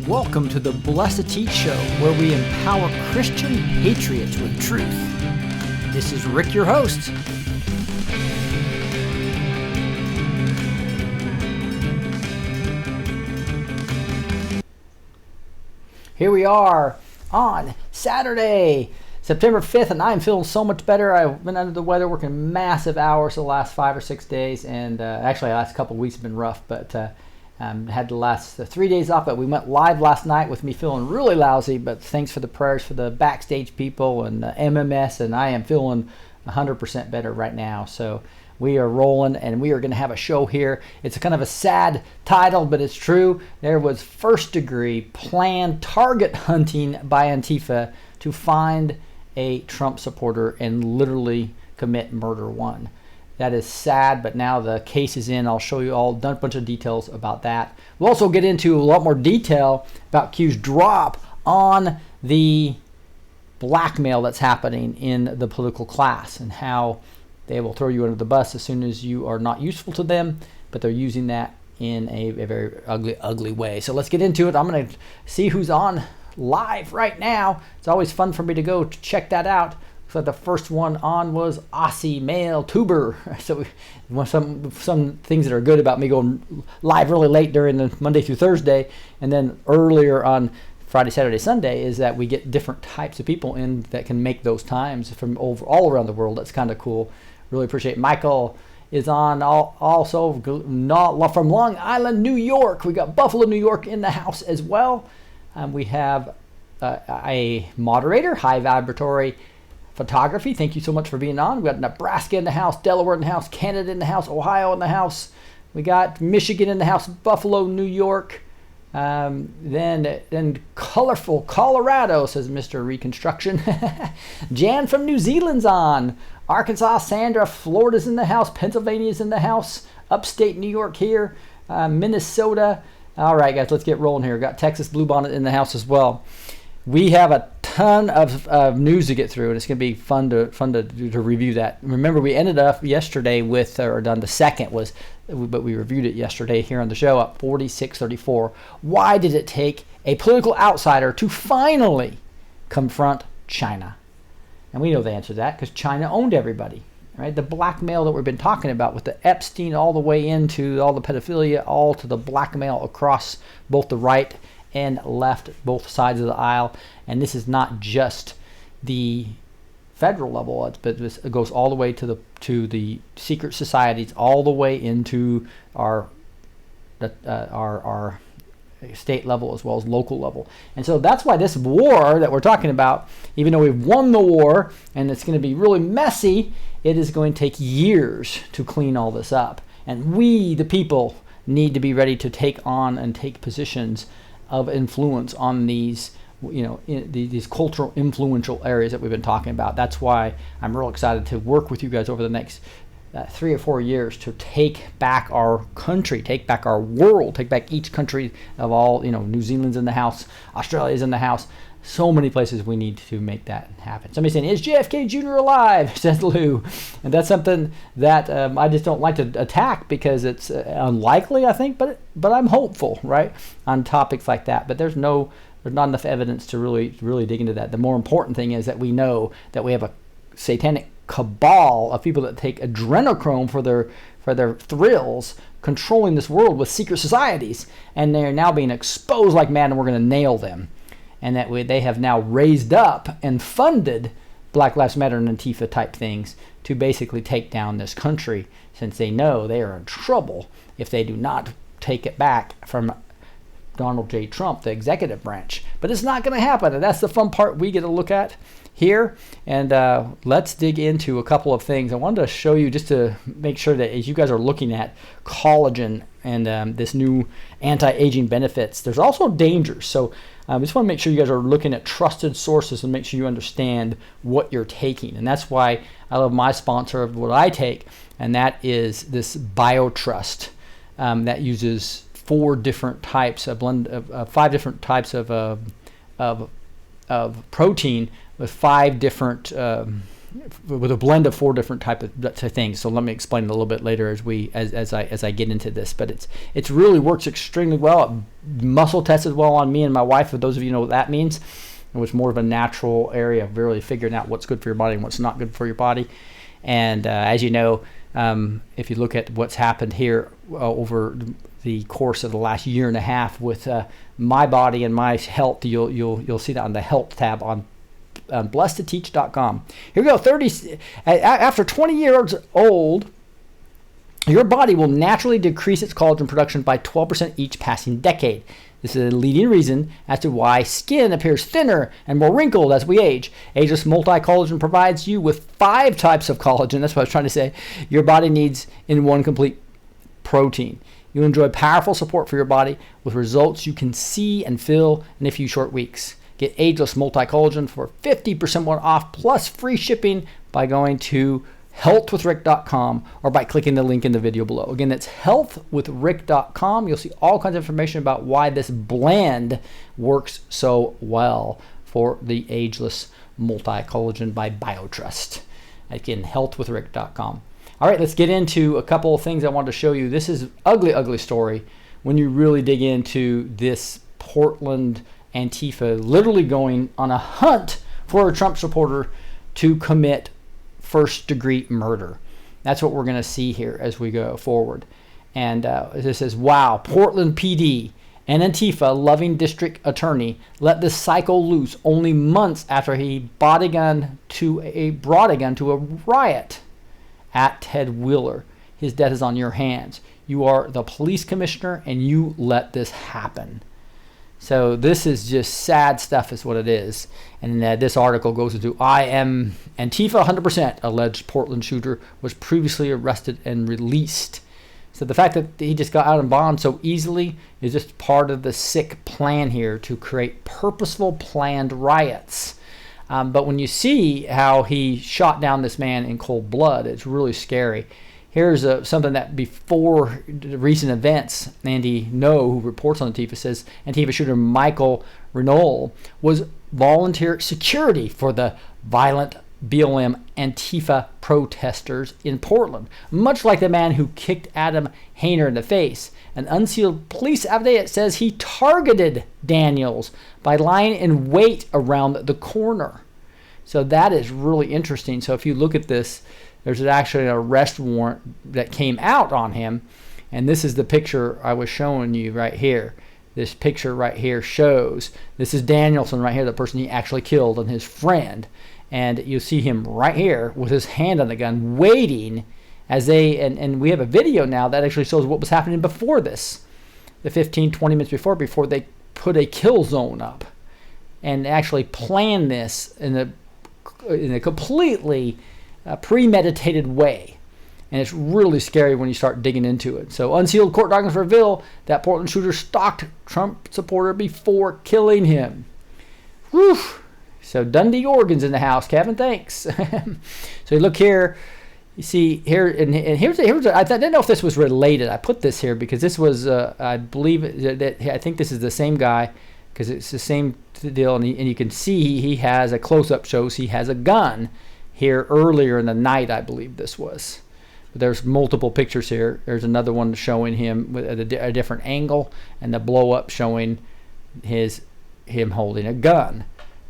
Welcome to the B2T Show, where we empower Christian patriots with truth. This is Rick, your host. Here we are on Saturday, September 5th, and I'm feeling so much better. I've been under the weather, working massive hours the last 5 or 6 days, and actually the last couple of weeks have been rough, but had the last 3 days off. But we went live last night with me feeling really lousy, but thanks for the prayers for the backstage people and MMS, and I am feeling 100% better right now. So we are rolling, and we are going to have a show here. It's a kind of a sad title, but it's true. There was first-degree planned target hunting by Antifa to find a Trump supporter and literally commit murder one. That is sad, but now the case is in. I'll show you all a bunch of details about that. We'll also get into a lot more detail about Q's drop on the blackmail that's happening in the political class and how they will throw you under the bus as soon as you are not useful to them, but they're using that in a very ugly way. So let's get into it. I'm going to see who's on live right now. It's always fun for me to go to check that out. So the first one on was Aussie Male Tuber. So some things that are good about me going live really late during the Monday through Thursday, and then earlier on Friday, Saturday, Sunday, is that we get different types of people in that can make those times from all around the world. That's kind of cool. Really appreciate it. Michael is on also from Long Island, New York. We got Buffalo, New York in the house as well. We have a moderator, High Vibratory Photography. Thank you so much for being on. We got Nebraska in the house, Delaware in the house, Canada in the house, Ohio in the house. We got Michigan in the house, Buffalo, New York. Then colorful Colorado, says Mr. Reconstruction. Jan from New Zealand's on. Arkansas, Sandra, Florida's in the house. Pennsylvania's in the house. Upstate New York here. Minnesota. All right, guys, let's get rolling here. Got Texas Bluebonnet in the house as well. We have a ton of news to get through, and it's going to be fun to review that. Remember, we ended up yesterday with, or done the second was, but we reviewed it yesterday here on the show at 4634. Why did it take a political outsider to finally confront China? And we know the answer to that because China owned everybody, right? The blackmail that we've been talking about with the Epstein all the way into all the pedophilia, all to the blackmail across both the right and left, both sides of the aisle. And this is not just the federal level, but it goes all the way to the secret societies, all the way into our state level as well as local level. And so that's why this war that we're talking about, even though we've won the war and it's going to be really messy, it is going to take years to clean all this up. And we, the people, need to be ready to take on and take positions of influence on these, these cultural influential areas that we've been talking about. That's why I'm real excited to work with you guys over the next 3 or 4 years to take back our country, take back our world, take back each country of all, New Zealand's in the house, Australia's in the house. So many places we need to make that happen. Somebody saying, is JFK Jr. alive? Says Lou. And that's something that I just don't like to attack because it's unlikely, I think, but I'm hopeful, right, on topics like that. But there's not enough evidence to really dig into that. The more important thing is that we know that we have a satanic cabal of people that take adrenochrome for their thrills, controlling this world with secret societies, and they're now being exposed like mad, and we're going to nail them. And that they have now raised up and funded Black Lives Matter and Antifa type things to basically take down this country, since they know they are in trouble if they do not take it back from Donald J. Trump, the executive branch. But it's not going to happen, and that's the fun part we get to look at here. And let's dig into a couple of things. I wanted to show you just to make sure that as you guys are looking at collagen and this new anti-aging benefits, there's also dangers. So I just want to make sure you guys are looking at trusted sources and make sure you understand what you're taking. And that's why I love my sponsor of what I take, and that is this BioTrust that uses 4 different types, a blend of 5 different types of protein with 5 different with a blend of 4 different type of things. So let me explain it a little bit later as I get into this. But it's really works extremely well. It muscle tested well on me and my wife. For those of you who know what that means, it was more of a natural area of really figuring out what's good for your body and what's not good for your body. And as you know, if you look at what's happened here over the course of the last year and a half with my body and my health, you'll see that on the health tab on blessedtoteach.com. Here we go. After 20 years old, your body will naturally decrease its collagen production by 12% each passing decade. This is a leading reason as to why skin appears thinner and more wrinkled as we age. Ageless multi-collagen provides you with 5 types of collagen. That's what I was trying to say. Your body needs in one complete protein. You'll enjoy powerful support for your body with results you can see and feel in a few short weeks. Get Ageless Multi-Collagen for 50% more off plus free shipping by going to healthwithrick.com or by clicking the link in the video below. Again, that's healthwithrick.com. You'll see all kinds of information about why this blend works so well for the Ageless Multi-Collagen by BioTrust. Again, healthwithrick.com. All right, let's get into a couple of things I wanted to show you. This is ugly story when you really dig into this Portland Antifa literally going on a hunt for a Trump supporter to commit first-degree murder. That's what we're going to see here as we go forward. And it says, wow, Portland PD and Antifa loving district attorney let this psycho loose only months after he brought a gun to a riot at Ted Wheeler. His death is on your hands. You are the police commissioner and you let this happen. So this is just sad stuff is what it is. And this article goes into, I am Antifa 100%, alleged Portland shooter was previously arrested and released. So the fact that he just got out of bond so easily is just part of the sick plan here to create purposeful planned riots. But when you see how he shot down this man in cold blood, it's really scary. Here's something that before recent events, Andy No, who reports on Antifa, says Antifa shooter Michael Renault was volunteer security for the violent BLM Antifa protesters in Portland, much like the man who kicked Adam Hayner in the face. An unsealed police affidavit says he targeted Daniels by lying in wait around the corner. So that is really interesting. So if you look at this, there's actually an arrest warrant that came out on him. And this is the picture I was showing you right here. This picture right here shows, this is Danielson right here, the person he actually killed and his friend. And you see him right here with his hand on the gun waiting as they, and we have a video now that actually shows what was happening before this. The 15, 20 minutes before they put a kill zone up and actually planned this in a completely premeditated way. And it's really scary when you start digging into it. So unsealed court documents reveal that Portland shooter stalked Trump supporter before killing him. Whew. So Dundee, Oregon's in the house. Kevin, thanks. So you look here, you see here, and here's I didn't know if this was related. I put this here because this was, I believe that I think this is the same guy because it's the same deal, and you can see he has a close-up shows he has a gun here earlier in the night, I believe this was. But there's multiple pictures here. There's another one showing him with a different angle, and the blow-up showing him holding a gun,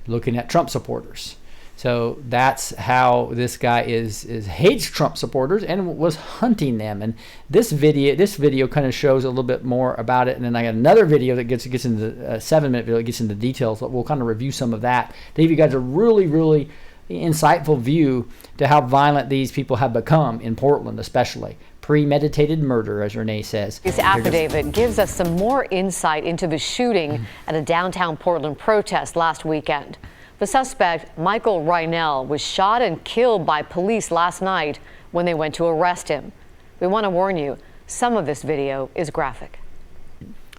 looking at Trump supporters. So that's how this guy hates Trump supporters and was hunting them. And this video kind of shows a little bit more about it. And then I got another video that gets into the 7-minute video that gets into details. We'll kind of review some of that to give you guys a really, really insightful view to how violent these people have become in Portland, especially. Premeditated murder, as Renee says. This affidavit gives us some more insight into the shooting at a downtown Portland protest last weekend. The suspect, Michael Reinell, was shot and killed by police last night when they went to arrest him. We want to warn you, some of this video is graphic.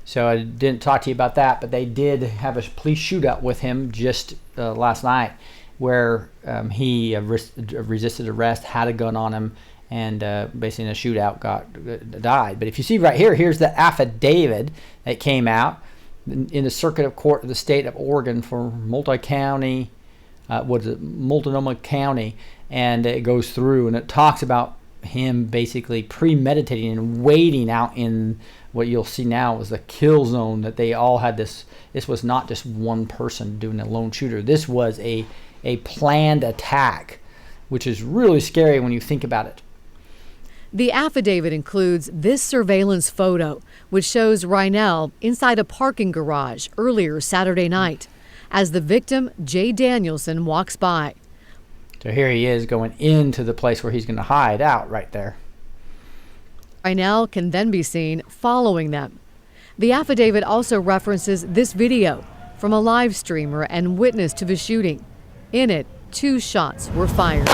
So I didn't talk to you about that, but they did have a police shootout with him just last night where he resisted arrest, had a gun on him, and basically in a shootout died. But if you see right here, here's the affidavit that came out in the Circuit of Court of the State of Oregon for multi-county what is it, Multnomah County, and it goes through and it talks about him basically premeditating and waiting out in what you'll see now was the kill zone, that they all had this. This was not just one person doing a lone shooter. This was a planned attack, which is really scary when you think about it. The affidavit includes this surveillance photo, which shows Reinell inside a parking garage earlier Saturday night as the victim, Jay Danielson, walks by. So here he is going into the place where he's going to hide out right there. Reinell can then be seen following them. The affidavit also references this video from a live streamer and witness to the shooting. In it, 2 shots were fired.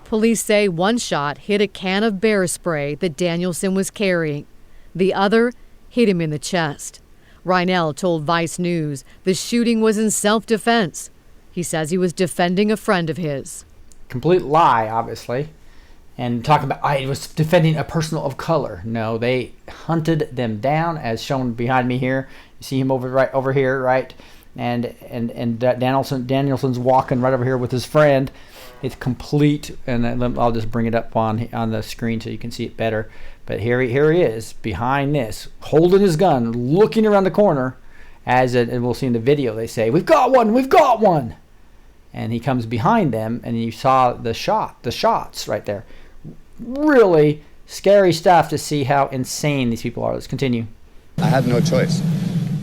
Police say one shot hit a can of bear spray that Danielson was carrying. The other hit him in the chest. Reinell told Vice News the shooting was in self-defense. He says he was defending a friend of his. Complete lie, obviously. And talk about, I was defending a person of color. No, they hunted them down, as shown behind me here. You see him right over here, right? And Danielson's walking right over here with his friend. It's complete, and I'll just bring it up on the screen so you can see it better. But here he is behind this, holding his gun, looking around the corner, and we'll see in the video. They say, "We've got one, we've got one," and he comes behind them, and you saw the shots right there. Really scary stuff to see how insane these people are. Let's continue. I had no choice.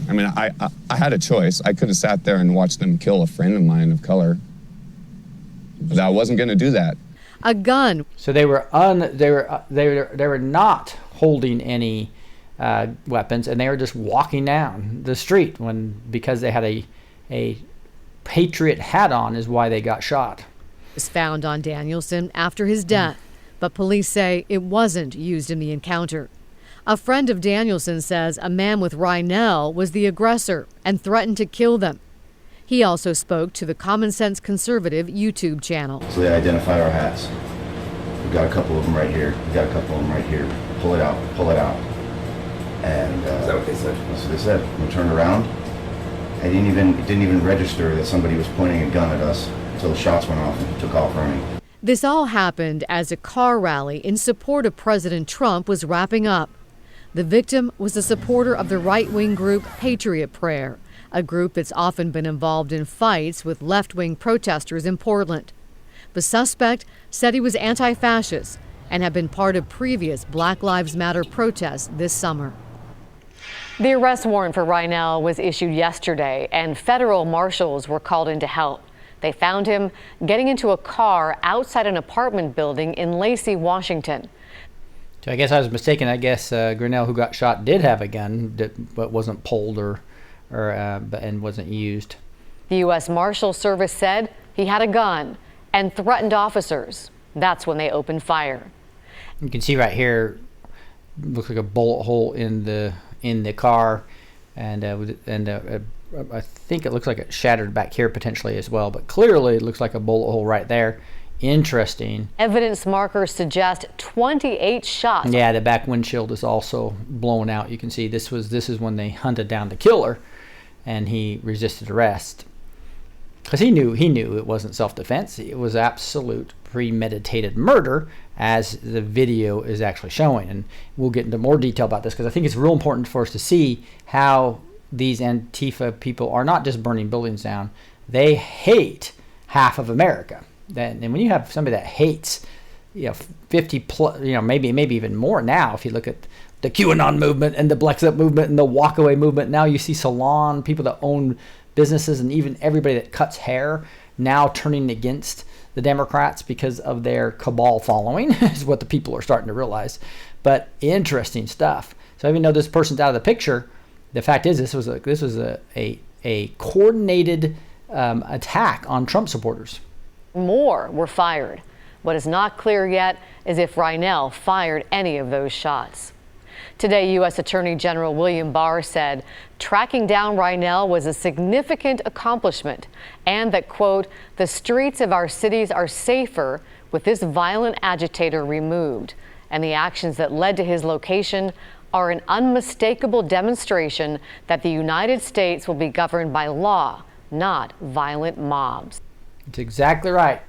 I mean, I had a choice. I could have sat there and watched them kill a friend of mine of color, but I wasn't going to do that. A gun. So they were not holding any weapons, and they were just walking down the street because they had a patriot hat on is why they got shot. Was found on Danielson after his death, but police say it wasn't used in the encounter. A friend of Danielson says a man with Reinell was the aggressor and threatened to kill them. He also spoke to the Common Sense Conservative YouTube channel. So they identified our hats. We've got a couple of them right here. We've got a couple of them right here. Pull it out. Pull it out. And is that what they said? That's what they said. We turned around. It didn't even register that somebody was pointing a gun at us until the shots went off and he took off running. This all happened as a car rally in support of President Trump was wrapping up. The victim was a supporter of the right-wing group Patriot Prayer, a group that's often been involved in fights with left-wing protesters in Portland. The suspect said he was anti-fascist and had been part of previous Black Lives Matter protests this summer. The arrest warrant for Reinell was issued yesterday, and federal marshals were called in to help. They found him getting into a car outside an apartment building in Lacey, Washington. So I guess I was mistaken. I guess Grinnell, who got shot, did have a gun, but wasn't pulled and wasn't used. The U.S. Marshal Service said he had a gun and threatened officers. That's when they opened fire. You can see right here, looks like a bullet hole in the car, and I think it looks like it shattered back here potentially as well. But clearly, it looks like a bullet hole right there. Interesting. Evidence markers suggest 28 shots. Yeah, the back windshield is also blown out. You can see this is when they hunted down the killer, and he resisted arrest because he knew it wasn't self-defense. It was absolute premeditated murder, as the video is actually showing. And we'll get into more detail about this because I think it's real important for us to see how these Antifa people are not just burning buildings down; they hate half of America. And when you have somebody that hates, 50 plus, maybe even more now, if you look at the QAnon movement and the Blex Up movement and the walkaway movement, now you see salon people that own businesses and even everybody that cuts hair now turning against the Democrats because of their cabal following is what the people are starting to realize. But interesting stuff. So even though this person's out of the picture, the fact is this was a coordinated attack on Trump supporters. More were fired. What is not clear yet is if Reinell fired any of those shots. Today, U.S. Attorney General William Barr said tracking down Reinell was a significant accomplishment and that, quote, the streets of our cities are safer with this violent agitator removed, and the actions that led to his location are an unmistakable demonstration that the United States will be governed by law, not violent mobs. It's exactly right.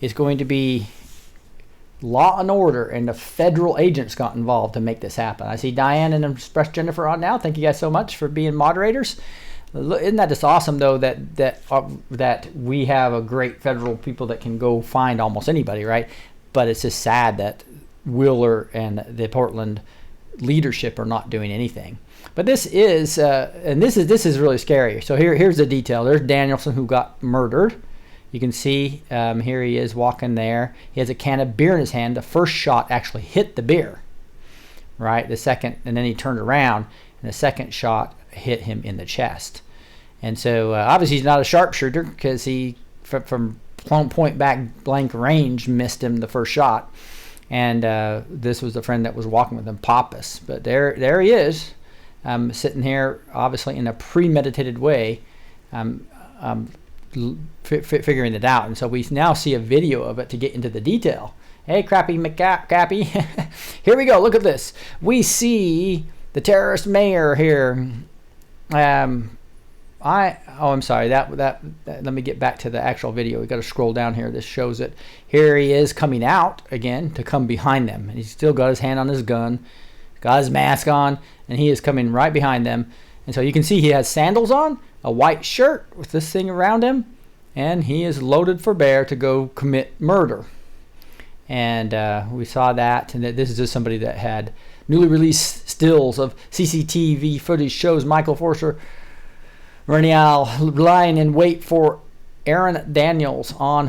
It's going to be law and order, and the federal agents got involved to make this happen. I see Diane and Express Jennifer on now. Thank you guys so much for being moderators. Isn't that just awesome, though, that we have a great federal people that can go find almost anybody, right? But it's just sad that Wheeler and the Portland leadership are not doing anything. But this is this is really scary. So here's the detail. There's Danielson, who got murdered. You can see here he is walking there. He has a can of beer in his hand. The first shot actually hit the beer, right? The second, and then he turned around, and the second shot hit him in the chest. And so obviously he's not a sharpshooter, because he from point blank range missed him the first shot. And this was the friend that was walking with him, Pappas. But there he is, sitting here, obviously in a premeditated way, figuring it out. And so we now see a video of it to get into the detail. Hey, Crappy McCappy. Here we go. Look at this. We see the terrorist mayor here. I'm sorry. That let me get back to the actual video. We got to scroll down here. This shows it. Here he is coming out again to come behind them. And he's still got his hand on his gun, got his mask on, and he is coming right behind them. And so you can see he has sandals on, a white shirt with this thing around him, and he is loaded for bear to go commit murder. And we saw that, and this is just somebody that had newly released stills of CCTV footage shows Michael Forster Renial lying in wait for Aaron Daniels on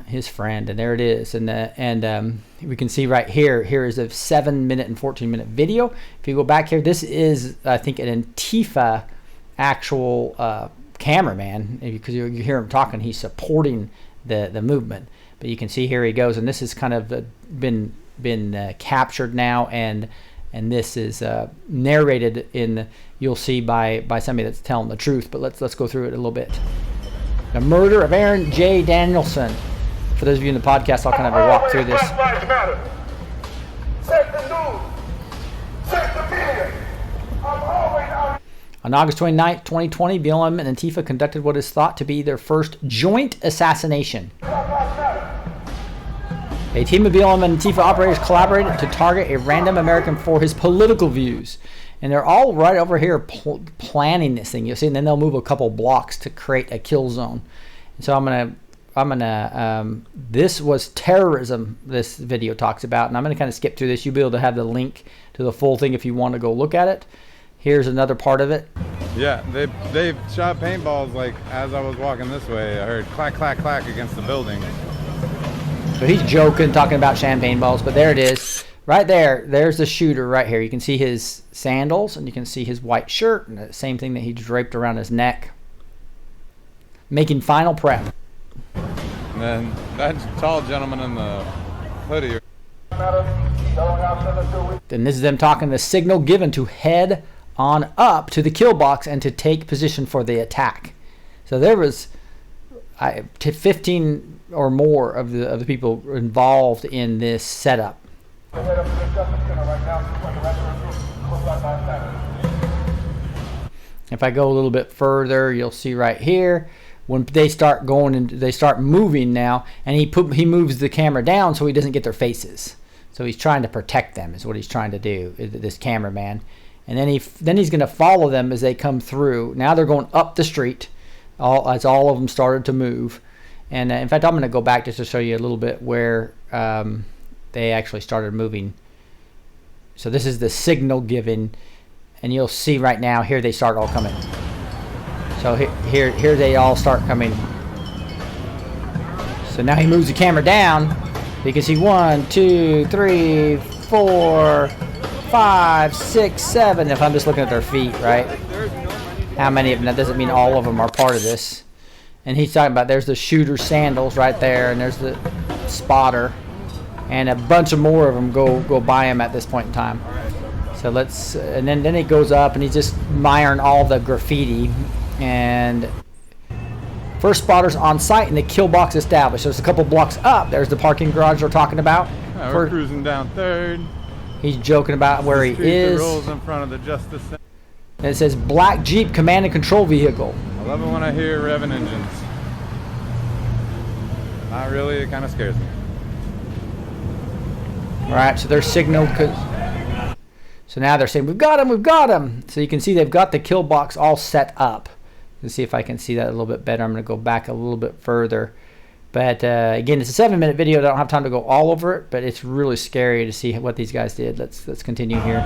his friend, and there it is. And we can see right here. Here is a 7-minute and 14-minute video. If you go back here, this is, I think, an Antifa actual cameraman, because you hear him talking. He's supporting the movement. But you can see here he goes, and this has kind of been captured now, and this is narrated in, you'll see by somebody that's telling the truth. But let's go through it a little bit. The murder of Aaron J. Danielson. For those of you in the podcast, I'll kind of walk through this. On August 29th, 2020, BLM and Antifa conducted what is thought to be their first joint assassination. A team of BLM and Antifa operators collaborated to target a random American for his political views. And they're all right over here planning this thing. You'll see, and then they'll move a couple blocks to create a kill zone. And so I'm gonna this was terrorism, this video talks about, and I'm gonna kind of skip through this. You'll be able to have the link to the full thing if you want to go look at it. Here's another part of it. Yeah, they shot paintballs, like, as I was walking this way. I heard clack, clack, clack against the building. So he's joking, talking about champagne balls, but there it is. Right there, there's the shooter right here. You can see his sandals, and you can see his white shirt, and the same thing that he draped around his neck. Making final prep. And then that tall gentleman in the hoodie. Then this is them talking the signal given to head on up to the kill box and to take position for the attack. So there was 15 or more of the people involved in this setup. If I go a little bit further, you'll see right here when they start going and they start moving now, and he moves the camera down so he doesn't get their faces. So he's trying to protect them, is what he's trying to do, this cameraman. And then he's going to follow them as they come through. Now they're going up the street, as all of them started to move. And in fact, I'm going to go back just to show you a little bit where they actually started moving. So this is the signal given, and you'll see right now here they start all coming. So here they all start coming. So now he moves the camera down. You can see 1, 2, 3, 4, 5, 6, 7. If I'm just looking at their feet, right? How many of them? That doesn't mean all of them are part of this. And he's talking about there's the shooter's sandals right there, and there's the spotter, and a bunch of more of them go by him at this point in time. So and then it goes up, and he's just miring all the graffiti. And first spotter's on site, and the kill box established. So it's a couple blocks up. There's the parking garage we're talking about. Yeah, we're cruising down 3rd. He's joking about where he is. Rolls in front of the Justice Center. And it says black Jeep command and control vehicle. love it when I hear revving engines. Not really, it kind of scares me. All right, so they're signaled. So now they're saying, we've got him, we've got him. So you can see they've got the kill box all set up. Let's see if I can see that a little bit better. I'm going to go back a little bit further. But again, it's a 7-minute video. I don't have time to go all over it, but it's really scary to see what these guys did. Let's continue here.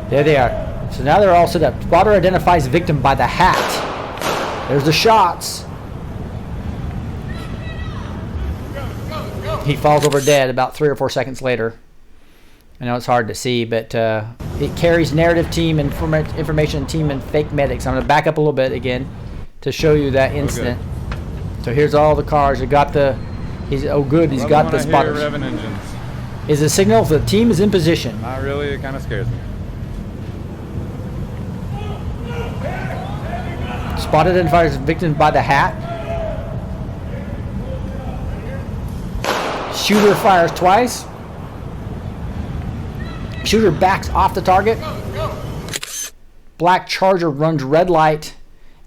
There they are. So now they're all set up. Spotter identifies victim by the hat. There's the shots. He falls over dead about 3 or 4 seconds later. I know it's hard to see, but it carries narrative team, information team, and fake medics. I'm going to back up a little bit again to show you that incident. Okay. So here's all the cars. You got the. He's got the spotters. Revving engines. Is a signal the team is in position. Not really. It kind of scares me. Spotted identifies victim by the hat. Shooter fires twice. Shooter backs off the target. Black Charger runs red light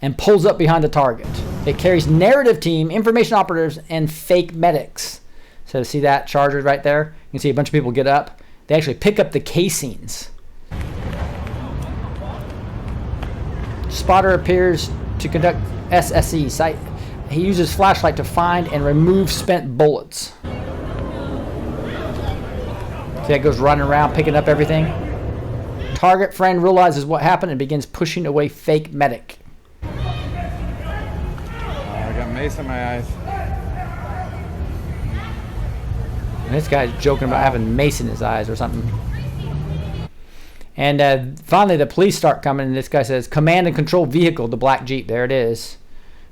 and pulls up behind the target. It carries narrative team, information operatives, and fake medics. So see that Charger right there? You can see a bunch of people get up. They actually pick up the casings. Spotter appears to conduct SSE site. He uses flashlight to find and remove spent bullets. See, that goes running around picking up everything. Target friend realizes what happened and begins pushing away fake medic. I got mace in my eyes. And this guy's joking about having mace in his eyes or something. And finally, the police start coming, and this guy says, "Command and control vehicle," the black Jeep. There it is.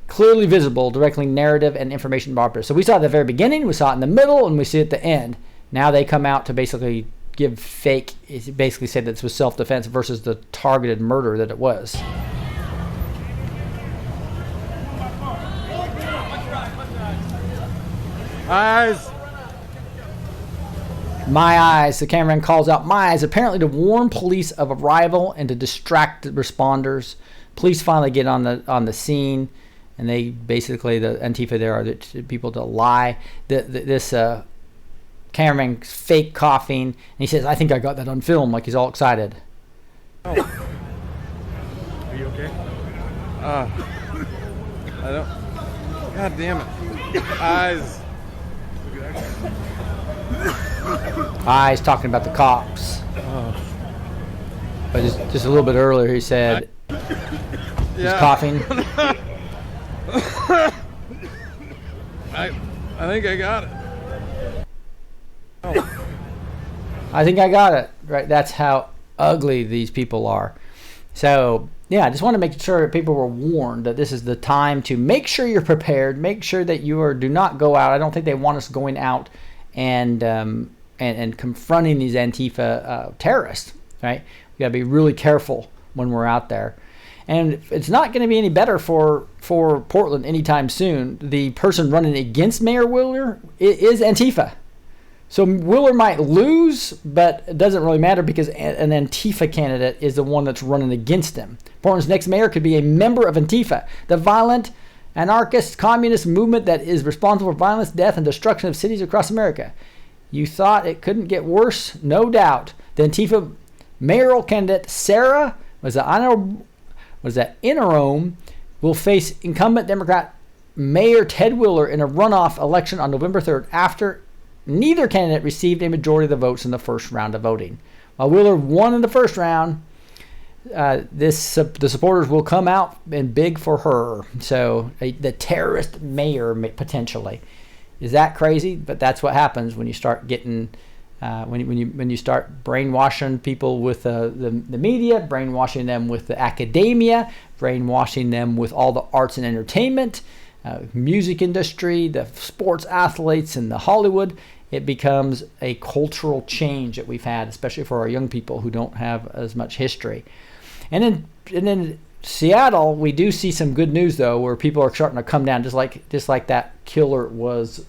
Clearly visible, directly narrative and information operatives. So we saw it at the very beginning, we saw it in the middle, and we see it at the end. Now they come out to basically give fake, basically say that this was self-defense versus the targeted murder that it was. Eyes. My eyes. The cameraman calls out my eyes, apparently to warn police of arrival and to distract the responders. Police finally get on the scene, and they basically, the Antifa there are the people to lie. This cameraman fake coughing, and he says, "I think I got that on film," like he's all excited. Oh. Are you okay? I don't. God damn it. Eyes. Eyes talking about the cops. Oh. But just a little bit earlier, he said he's coughing. I think I got it. Oh. I think I got it. Right, that's how ugly these people are. So yeah, I just want to make sure people were warned that this is the time to make sure you're prepared. Make sure that do not go out. I don't think they want us going out and confronting these Antifa terrorists. Right, we got to be really careful when we're out there. And it's not going to be any better for Portland anytime soon. The person running against Mayor Wheeler is Antifa. So Wheeler might lose, but it doesn't really matter because an Antifa candidate is the one that's running against him. Portland's next mayor could be a member of Antifa, the violent, anarchist, communist movement that is responsible for violence, death, and destruction of cities across America. You thought it couldn't get worse? No doubt. The Antifa mayoral candidate, Sarah, was that interim, will face incumbent Democrat Mayor Ted Wheeler in a runoff election on November 3rd after neither candidate received a majority of the votes in the first round of voting. While Wheeler won in the first round, the supporters will come out and big for her. So the terrorist mayor potentially. Is that crazy? But that's what happens when you start getting when you start brainwashing people with the media, brainwashing them with the academia, brainwashing them with all the arts and entertainment, music industry, the sports athletes, and the Hollywood. It becomes a cultural change that we've had, especially for our young people who don't have as much history. And then Seattle, we do see some good news though, where people are starting to come down, just like that killer was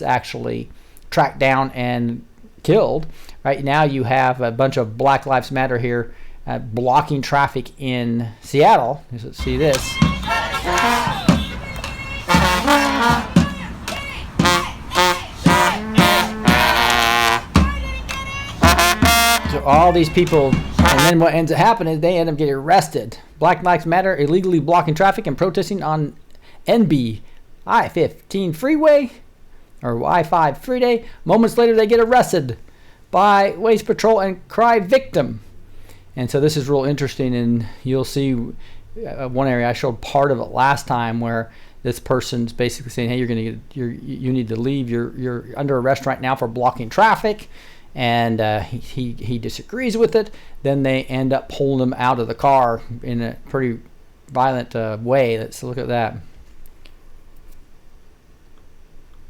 actually tracked down and killed. Right now, you have a bunch of Black Lives Matter here blocking traffic in Seattle. Let's see this. So all these people, and then what ends up happening is they end up getting arrested. Black Lives Matter illegally blocking traffic and protesting on NB I-15 freeway or I-5 freeway. Moments later, they get arrested by Waste Patrol and cry victim. And so this is real interesting, and you'll see one area I showed part of it last time where this person's basically saying, "Hey, you need to leave. You're under arrest right now for blocking traffic." And he disagrees with it. Then they end up pulling him out of the car in a pretty violent way. Let's look at that.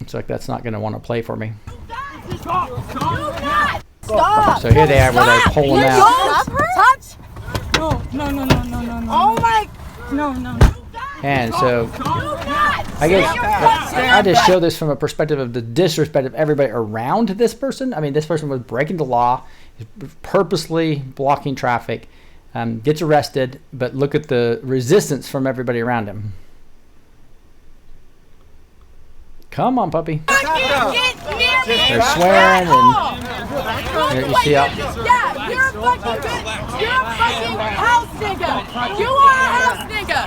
Looks like that's not going to want to play for me. Stop! So here they are where they pull him out. Touch! No. Oh my! No. And so I guess I just show this from a perspective of the disrespect of everybody around this person. I mean, this person was breaking the law, purposely blocking traffic, gets arrested, but look at the resistance from everybody around him. Come on, puppy. They're swearing and you see how. Yeah, you're a fucking bitch. You're a fucking house nigga. You are a house nigga.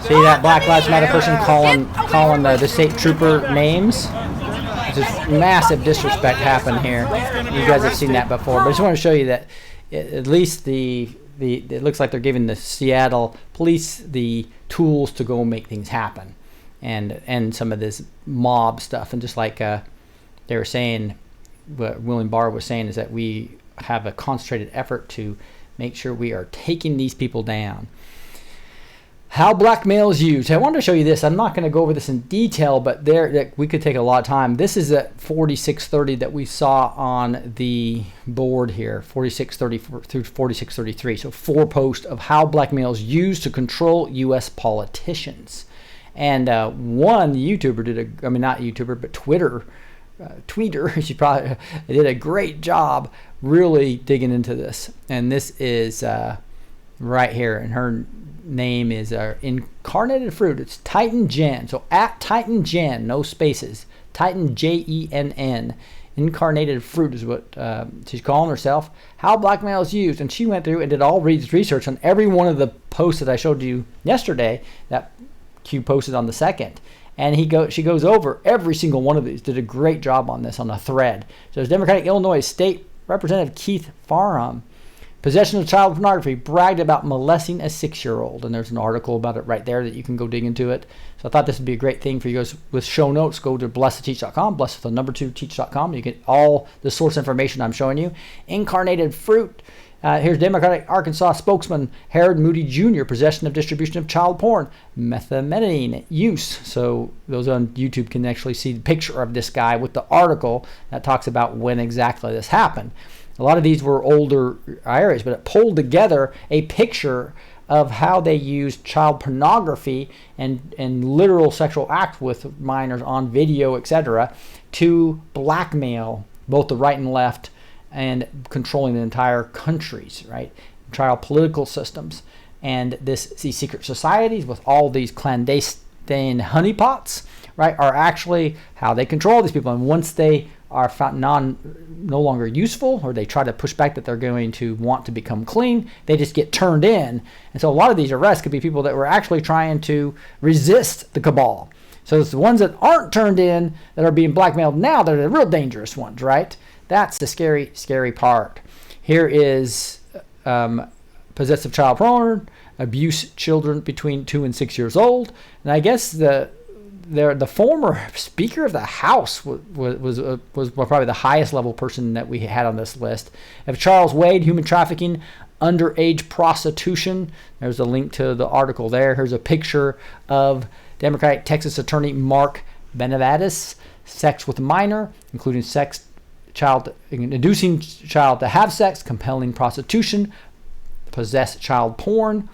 See that Black Lives Matter person calling the state trooper names? Just massive disrespect happened here. You guys have seen that before, but I just want to show you that at least it looks like they're giving the Seattle police the tools to go make things happen, and some of this mob stuff, and just like they were saying, what William Barr was saying is that we have a concentrated effort to make sure we are taking these people down. How blackmail is used. I wanted to show you this. I'm not going to go over this in detail, but we could take a lot of time. This is at 4630 that we saw on the board here, 4630 through 4633. So 4 posts of how blackmail is used to control U.S. politicians. And one YouTuber not YouTuber, but tweeter, she probably did a great job really digging into this. And this is right here, and her name is Incarnated Fruit. It's Titan Jen. So at Titan Jen, no spaces. Titan Jenn. Incarnated Fruit is what she's calling herself. How blackmail is used, and she went through and did all research on every one of the posts that I showed you yesterday that Q posted on the 2nd. And she goes over every single one of these. Did a great job on this on a thread. So there's Democratic Illinois State Representative Keith Farham. Possession of child pornography, bragged about molesting a 6-year-old. And there's an article about it right there that you can go dig into it. So I thought this would be a great thing for you guys. With show notes, go to blessed2teach.com, blessed with the number 2teach.com. You get all the source information I'm showing you. Incarnated Fruit. Here's Democratic Arkansas spokesman Harold Moody Jr. Possession of distribution of child porn, methamphetamine use. So those on YouTube can actually see the picture of this guy with the article that talks about when exactly this happened. A lot of these were older areas, but it pulled together a picture of how they used child pornography and literal sexual acts with minors on video, etc., to blackmail both the right and left and controlling the entire countries, right? Trial political systems. And these secret societies with all these clandestine honeypots, right, are actually how they control these people. And once they are found no longer useful, or they try to push back that they're going to want to become clean, they just get turned in. And so a lot of these arrests could be people that were actually trying to resist the cabal. So it's the ones that aren't turned in that are being blackmailed now that are the real dangerous ones, right? That's the scary, scary part. Here is possessive child porn, abuse children between 2 and 6 years old. And I guess the former Speaker of the House was probably the highest level person that we had on this list. Of Charles Wade, human trafficking, underage prostitution. There's a link to the article there. Here's a picture of Democratic Texas Attorney Mark Benavides, sex with minor, including inducing child to have sex, compelling prostitution, possess child porn.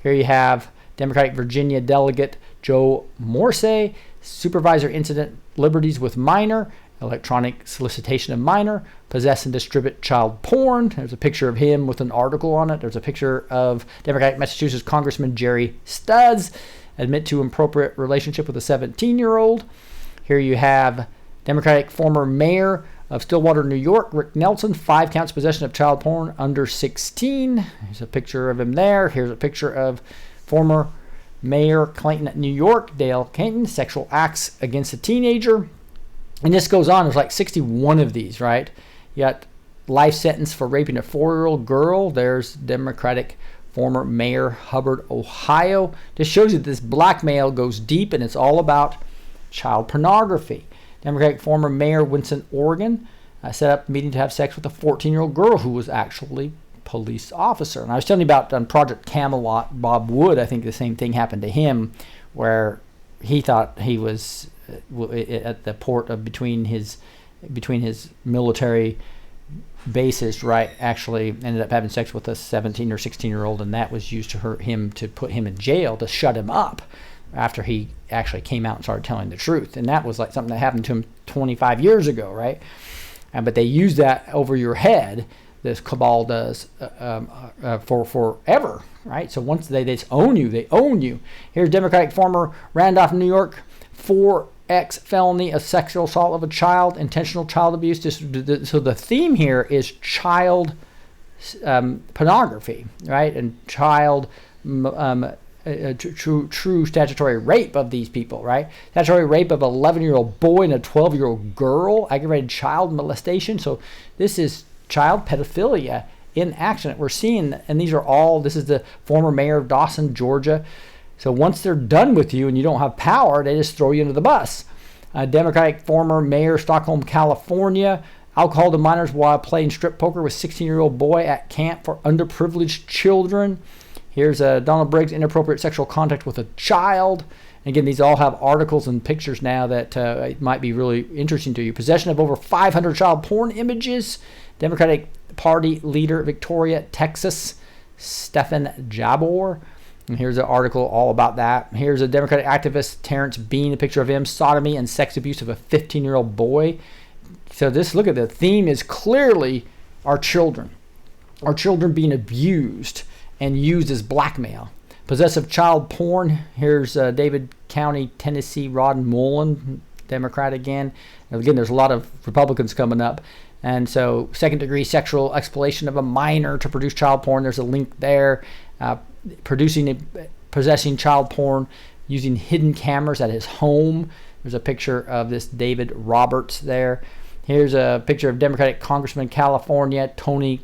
Here you have Democratic Virginia Delegate Joe Morsey, supervisor incident liberties with minor, electronic solicitation of minor, possess and distribute child porn. There's a picture of him with an article on it. There's a picture of Democratic Massachusetts Congressman Jerry Studs, admit to inappropriate relationship with a 17-year-old. Here you have Democratic former mayor of Stillwater, New York, Rick Nelson, 5 counts possession of child porn under 16. Here's a picture of him there. Here's a picture of former Mayor Clayton, New York, Dale Clayton, sexual acts against a teenager. And this goes on. There's like 61 of these, right? You got life sentence for raping a 4-year-old girl. There's Democratic former Mayor Hubbard, Ohio. This shows you that this blackmail goes deep, and it's all about child pornography. Democratic former Mayor Winston, Oregon, set up a meeting to have sex with a 14-year-old girl who was actually police officer. And I was telling you about on Project Camelot, Bob Wood. I think the same thing happened to him, where he thought he was at the port of between his military bases, right? Actually ended up having sex with a 17 or 16-year-old, and that was used to hurt him, to put him in jail, to shut him up after he actually came out and started telling the truth. And that was like something that happened to him 25 years ago, right? But they use that over your head. This cabal does for forever, right? So once they just own you, they own you. Here's Democratic former Randolph, New York, 4X felony of sexual assault of a child, intentional child abuse. So the theme here is child pornography, right? And child true statutory rape of these people, right? Statutory rape of an 11-year-old boy and a 12-year-old girl, aggravated child molestation. So this is child pedophilia in action that we're seeing, and this is the former mayor of Dawson, Georgia. So once they're done with you and you don't have power, they just throw you into the bus. Democratic former mayor, Stockholm, California, alcohol to minors while playing strip poker with 16-year-old boy at camp for underprivileged children. Here's Donald Briggs, inappropriate sexual contact with a child. And again, these all have articles and pictures now that might be really interesting to you. Possession of over 500 child porn images. Democratic Party leader, Victoria, Texas, Stephen Jabor. And here's an article all about that. Here's a Democratic activist, Terrence Bean, a picture of him, sodomy and sex abuse of a 15-year-old boy. So look at the theme is clearly our children being abused and used as blackmail. Possessive child porn. Here's David County, Tennessee, Rod Mullen, Democrat again. And again, there's a lot of Republicans coming up. And so second-degree sexual exploitation of a minor to produce child porn. There's a link there. Possessing child porn using hidden cameras at his home. There's a picture of this David Roberts there. Here's a picture of Democratic Congressman California, Tony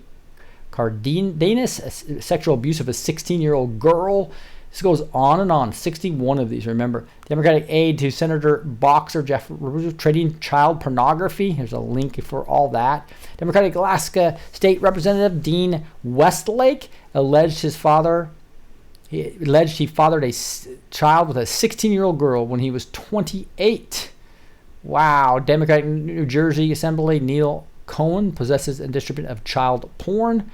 Cardenas, sexual abuse of a 16-year-old girl. This goes on and on. 61 of these, remember. Democratic aide to Senator Boxer Jeff Russo, trading child pornography. Here's a link for all that. Democratic Alaska State Representative Dean Westlake alleged he fathered a child with a 16-year-old girl when he was 28. Wow. Democratic New Jersey Assembly Neil Cohen possesses and distributes of child porn.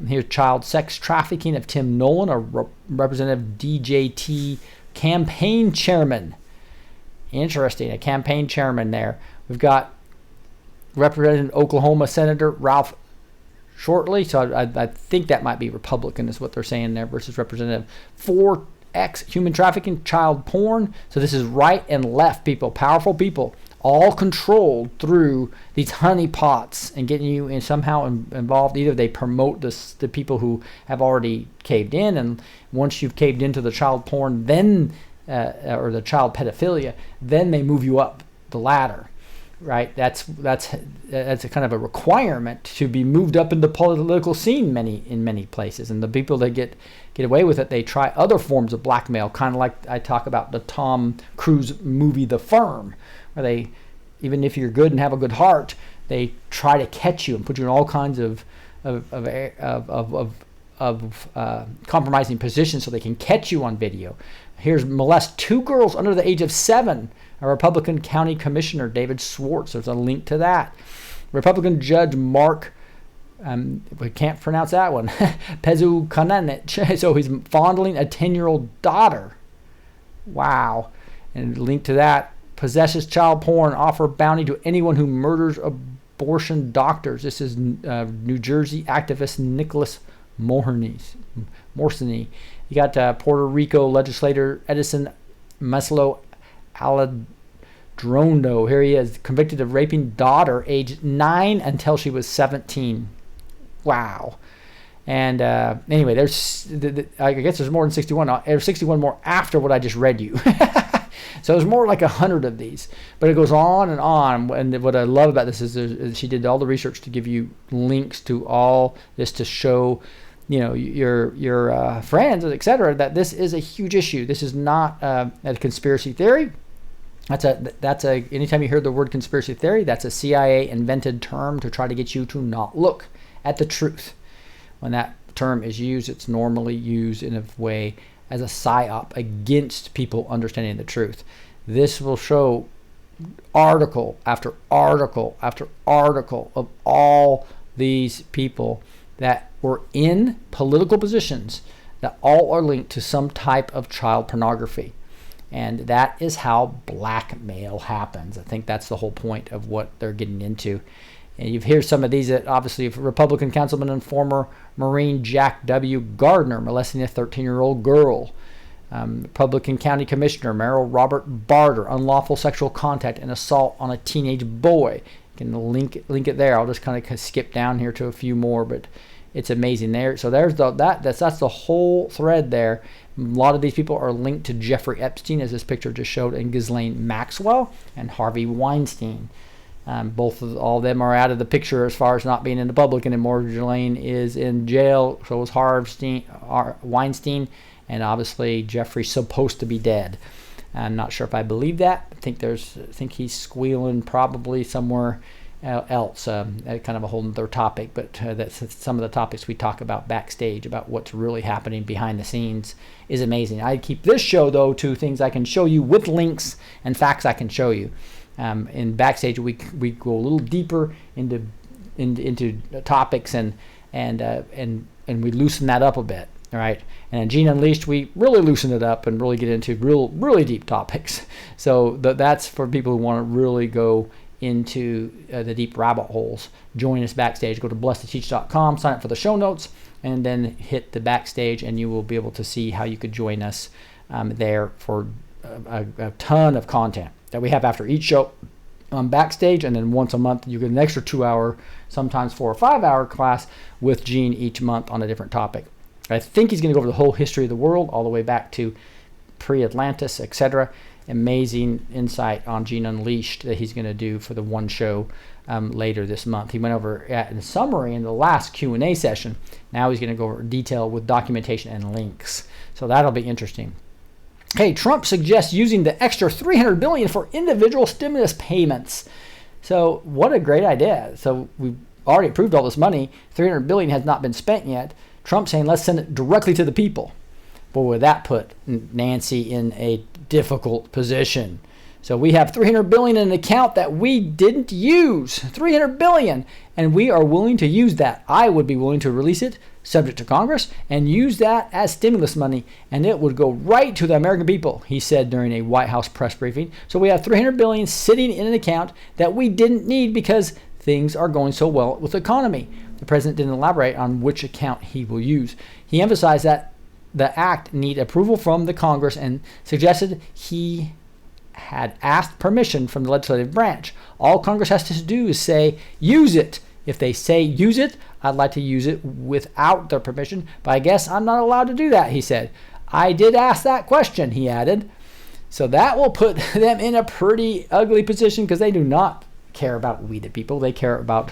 Here's child sex trafficking of Tim Nolan, a Representative DJT campaign chairman. Interesting, a campaign chairman there. We've got Representative Oklahoma Senator Ralph Shortley. So I think that might be Republican is what they're saying there versus Representative 4X human trafficking, child porn. So this is right and left people, powerful people, all controlled through these honeypots and getting you in somehow involved. Either they promote the people who have already caved in, and once you've caved into the child porn, then or the child pedophilia, then they move you up the ladder, right? That's a kind of a requirement to be moved up in the political scene in many places. And the people that get away with it, they try other forms of blackmail, kind of like I talk about the Tom Cruise movie The Firm, where they, even if you're good and have a good heart, they try to catch you and put you in all kinds of compromising positions so they can catch you on video. Here's molest 2 girls under the age of 7. A Republican County Commissioner, David Swartz. There's a link to that. Republican Judge Mark, we can't pronounce that one, Pezukananich. So he's fondling a 10-year-old daughter. Wow. And link to that. possesses child porn, offer bounty to anyone who murders abortion doctors. This is New Jersey activist Nicholas Morsini. You got Puerto Rico legislator Edison Meslo Aladrondo. Here he is, convicted of raping daughter aged 9 until she was 17. Wow. And anyway, there's I guess there's more than 61. There's 61 more after what I just read you. So there's more like 100 of these, but it goes on and on. And what I love about this is she did all the research to give you links to all this to show, your friends, etc., that this is a huge issue. This is not a conspiracy theory. That's a anytime you hear the word conspiracy theory, that's a CIA invented term to try to get you to not look at the truth. When that term is used, it's normally used in a way as a psyop against people understanding the truth. This will show article after article after article of all these people that were in political positions that all are linked to some type of child pornography. And that is how blackmail happens. I think that's the whole point of what they're getting into. And you've heard some of these, obviously, Republican councilman and former Marine Jack W. Gardner molesting a 13-year-old girl. Republican County Commissioner Merrill Robert Barter, unlawful sexual contact and assault on a teenage boy. You can link it there. I'll just kind of skip down here to a few more, but it's amazing there. So there's that's the whole thread there. A lot of these people are linked to Jeffrey Epstein, as this picture just showed, and Ghislaine Maxwell and Harvey Weinstein. All of them are out of the picture as far as not being in the public anymore. Ghislaine is in jail, so is Weinstein, and obviously Jeffrey's supposed to be dead. I'm not sure if I believe that. I think he's squealing probably somewhere else. Kind of a whole other topic, but that's some of the topics we talk about backstage, about what's really happening behind the scenes, is amazing. I keep this show, though, to things I can show you with links and facts I can show you. In backstage, we go a little deeper into topics and we loosen that up a bit. All right, and in Gene Unleashed, we really loosen it up and really get into really deep topics. So that's for people who want to really go into the deep rabbit holes. Join us backstage. Go to blessedteach.com, sign up for the show notes, and then hit the backstage, and you will be able to see how you could join us there for a ton of content that we have after each show on backstage, and then once a month you get an extra 2-hour, sometimes 4 or 5 hour class with Gene each month on a different topic. I think he's going to go over the whole history of the world, all the way back to pre-Atlantis, etc. Amazing insight on Gene Unleashed that he's going to do for the one show later this month. He went over in summary in the last Q&A session. Now he's going to go over detail with documentation and links. So that'll be interesting. Hey, Trump suggests using the extra $300 billion for individual stimulus payments. So what a great idea. So we've already approved all this money. $300 billion has not been spent yet. Trump saying, let's send it directly to the people. Boy, would that put Nancy in a difficult position. So we have $300 billion in an account that we didn't use. $300 billion. And we are willing to use that. I would be willing to release it, subject to Congress, and use that as stimulus money. And it would go right to the American people, he said during a White House press briefing. So we have $300 billion sitting in an account that we didn't need because things are going so well with the economy. The president didn't elaborate on which account he will use. He emphasized that the act need approval from the Congress and suggested he had asked permission from the legislative branch. All Congress has to do is say, use it. If they say use it, I'd like to use it without their permission, but I guess I'm not allowed to do that, he said. I did ask that question, he added. So that will put them in a pretty ugly position because they do not care about we the people. They care about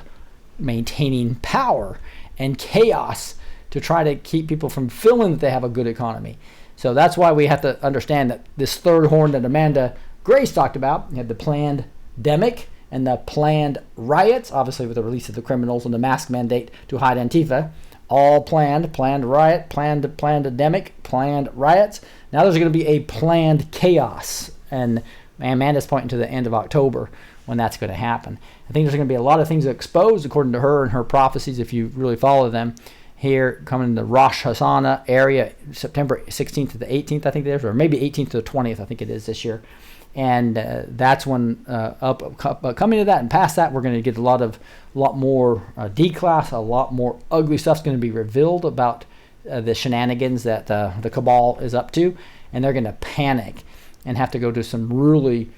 maintaining power and chaos to try to keep people from feeling that they have a good economy. So that's why we have to understand that this third horn that Amanda Grace talked about, you had the planned demic and the planned riots, obviously with the release of the criminals and the mask mandate to hide Antifa, all planned riot, planned demic, planned riots. Now there's going to be a planned chaos, and Amanda's pointing to the end of October when that's going to happen. I think there's going to be a lot of things exposed according to her and her prophecies if you really follow them. Here, coming in the Rosh Hashanah area, September 16th to the 18th, I think it is, or maybe 18th to the 20th, I think it is this year. And that's when coming to that and past that, we're going to get a lot more D-class, a lot more ugly stuff's going to be revealed about the shenanigans that the cabal is up to, and they're going to panic and have to go to some really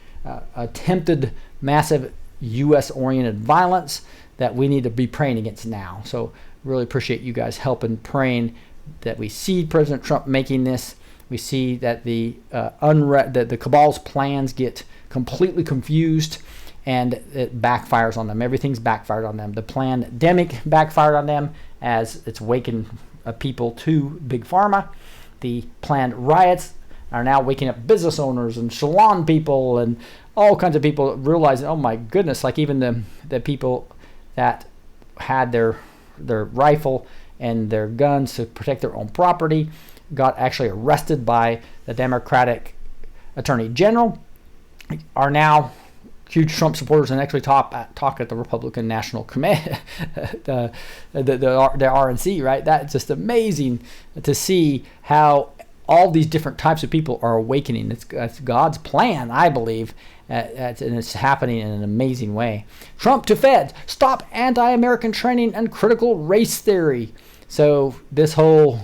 attempted massive U.S.-oriented violence that we need to be praying against now. So really appreciate you guys helping, praying that we see President Trump making this. We see that the cabal's plans get completely confused, and it backfires on them. Everything's backfired on them. The pandemic backfired on them as it's waking people to Big Pharma. The planned riots are now waking up business owners and salon people and all kinds of people realizing, oh my goodness, like even the people that had their rifle and their guns to protect their own property got actually arrested by the Democratic Attorney General, are now huge Trump supporters and actually talk at the Republican National Committee, the RNC, right? That's just amazing to see how all these different types of people are awakening. It's God's plan, I believe, and it's happening in an amazing way. Trump to Feds, stop anti-American training and critical race theory. So this whole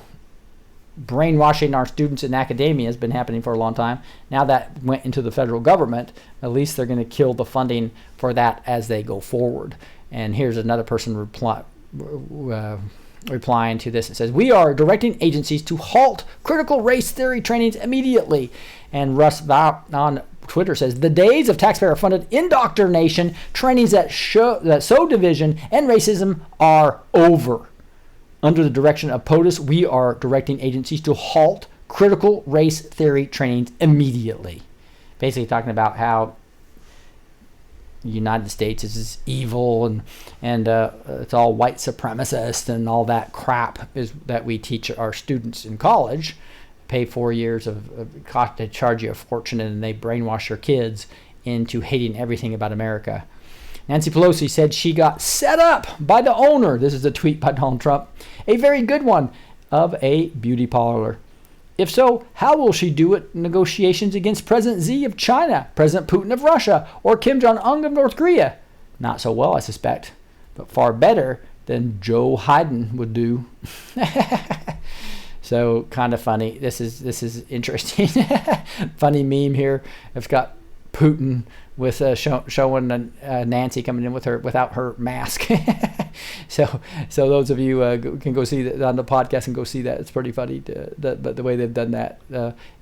brainwashing our students in academia has been happening for a long time. Now that went into the federal government, at least they're going to kill the funding for that as they go forward. And here's another person replying to this. It says, we are directing agencies to halt critical race theory trainings immediately. And Russ on Twitter says, the days of taxpayer-funded indoctrination trainings that sow division and racism are over. Under the direction of POTUS, we are directing agencies to halt critical race theory trainings immediately. Basically talking about how the United States is evil and it's all white supremacist and all that crap is that we teach our students in college. Pay 4 years of cost to charge you a fortune, and they brainwash your kids into hating everything about America. Nancy Pelosi said she got set up by the owner, this is a tweet by Donald Trump, a very good one, of a beauty parlor. If so, how will she do it in negotiations against President Xi of China, President Putin of Russia, or Kim Jong-un of North Korea? Not so well, I suspect, but far better than Joe Biden would do. So kind of funny. This is interesting. Funny meme here. It's got Putin with showing Nancy coming in with her without her mask. so those of you can go see that on the podcast and go see that. It's pretty funny. But the way they've done that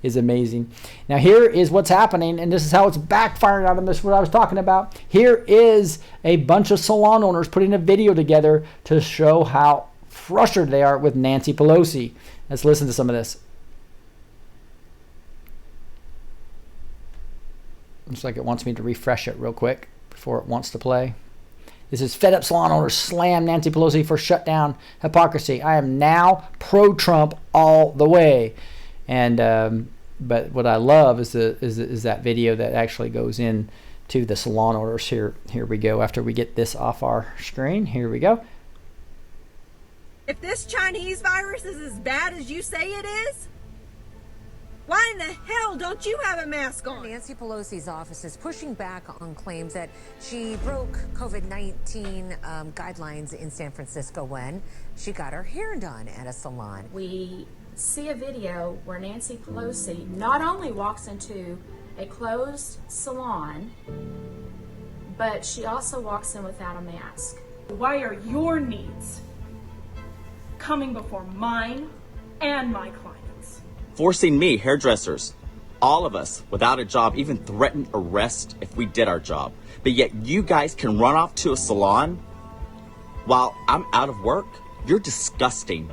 is amazing. Now here is what's happening, and this is how it's backfiring on them. This is what I was talking about. Here is a bunch of salon owners putting a video together to show how frustrated they are with Nancy Pelosi. Let's listen to some of this. Looks like it wants me to refresh it real quick before it wants to play. This is fed up salon owners slam Nancy Pelosi for shutdown hypocrisy. I am now pro-Trump all the way. And but what I love is that video that actually goes in to the salon owners. Here we go. After we get this off our screen, here we go. If this Chinese virus is as bad as you say it is, why in the hell don't you have a mask on? Nancy Pelosi's office is pushing back on claims that she broke COVID-19 guidelines in San Francisco when she got her hair done at a salon. We see a video where Nancy Pelosi not only walks into a closed salon, but she also walks in without a mask. Why are your needs coming before mine and my clients? Forcing me, hairdressers, all of us without a job, even threatened arrest if we did our job. But yet you guys can run off to a salon while I'm out of work? You're disgusting.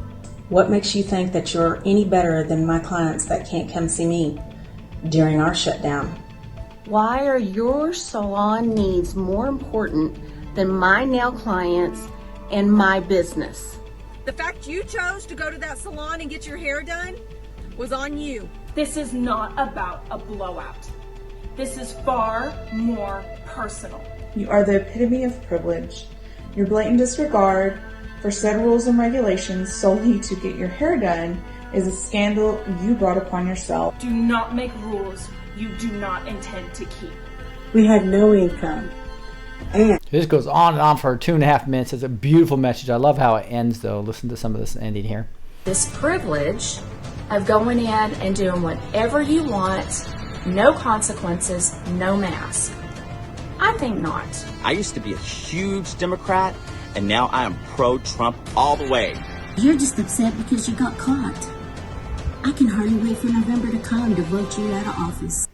What makes you think that you're any better than my clients that can't come see me during our shutdown? Why are your salon needs more important than my nail clients and my business? The fact you chose to go to that salon and get your hair done was on you. This is not about a blowout. This is far more personal. You are the epitome of privilege. Your blatant disregard for said rules and regulations solely to get your hair done is a scandal you brought upon yourself. Do not make rules you do not intend to keep. We had no income. And This goes on and on for 2.5 minutes. It's a beautiful message. I love how it ends, though. Listen to some of this ending here. This privilege of going in and doing whatever you want, no consequences, no mask. I think not. I used to be a huge Democrat, and now I am pro-Trump all the way. you're just upset because you got caught. I can hardly wait for November to come to vote you out of office.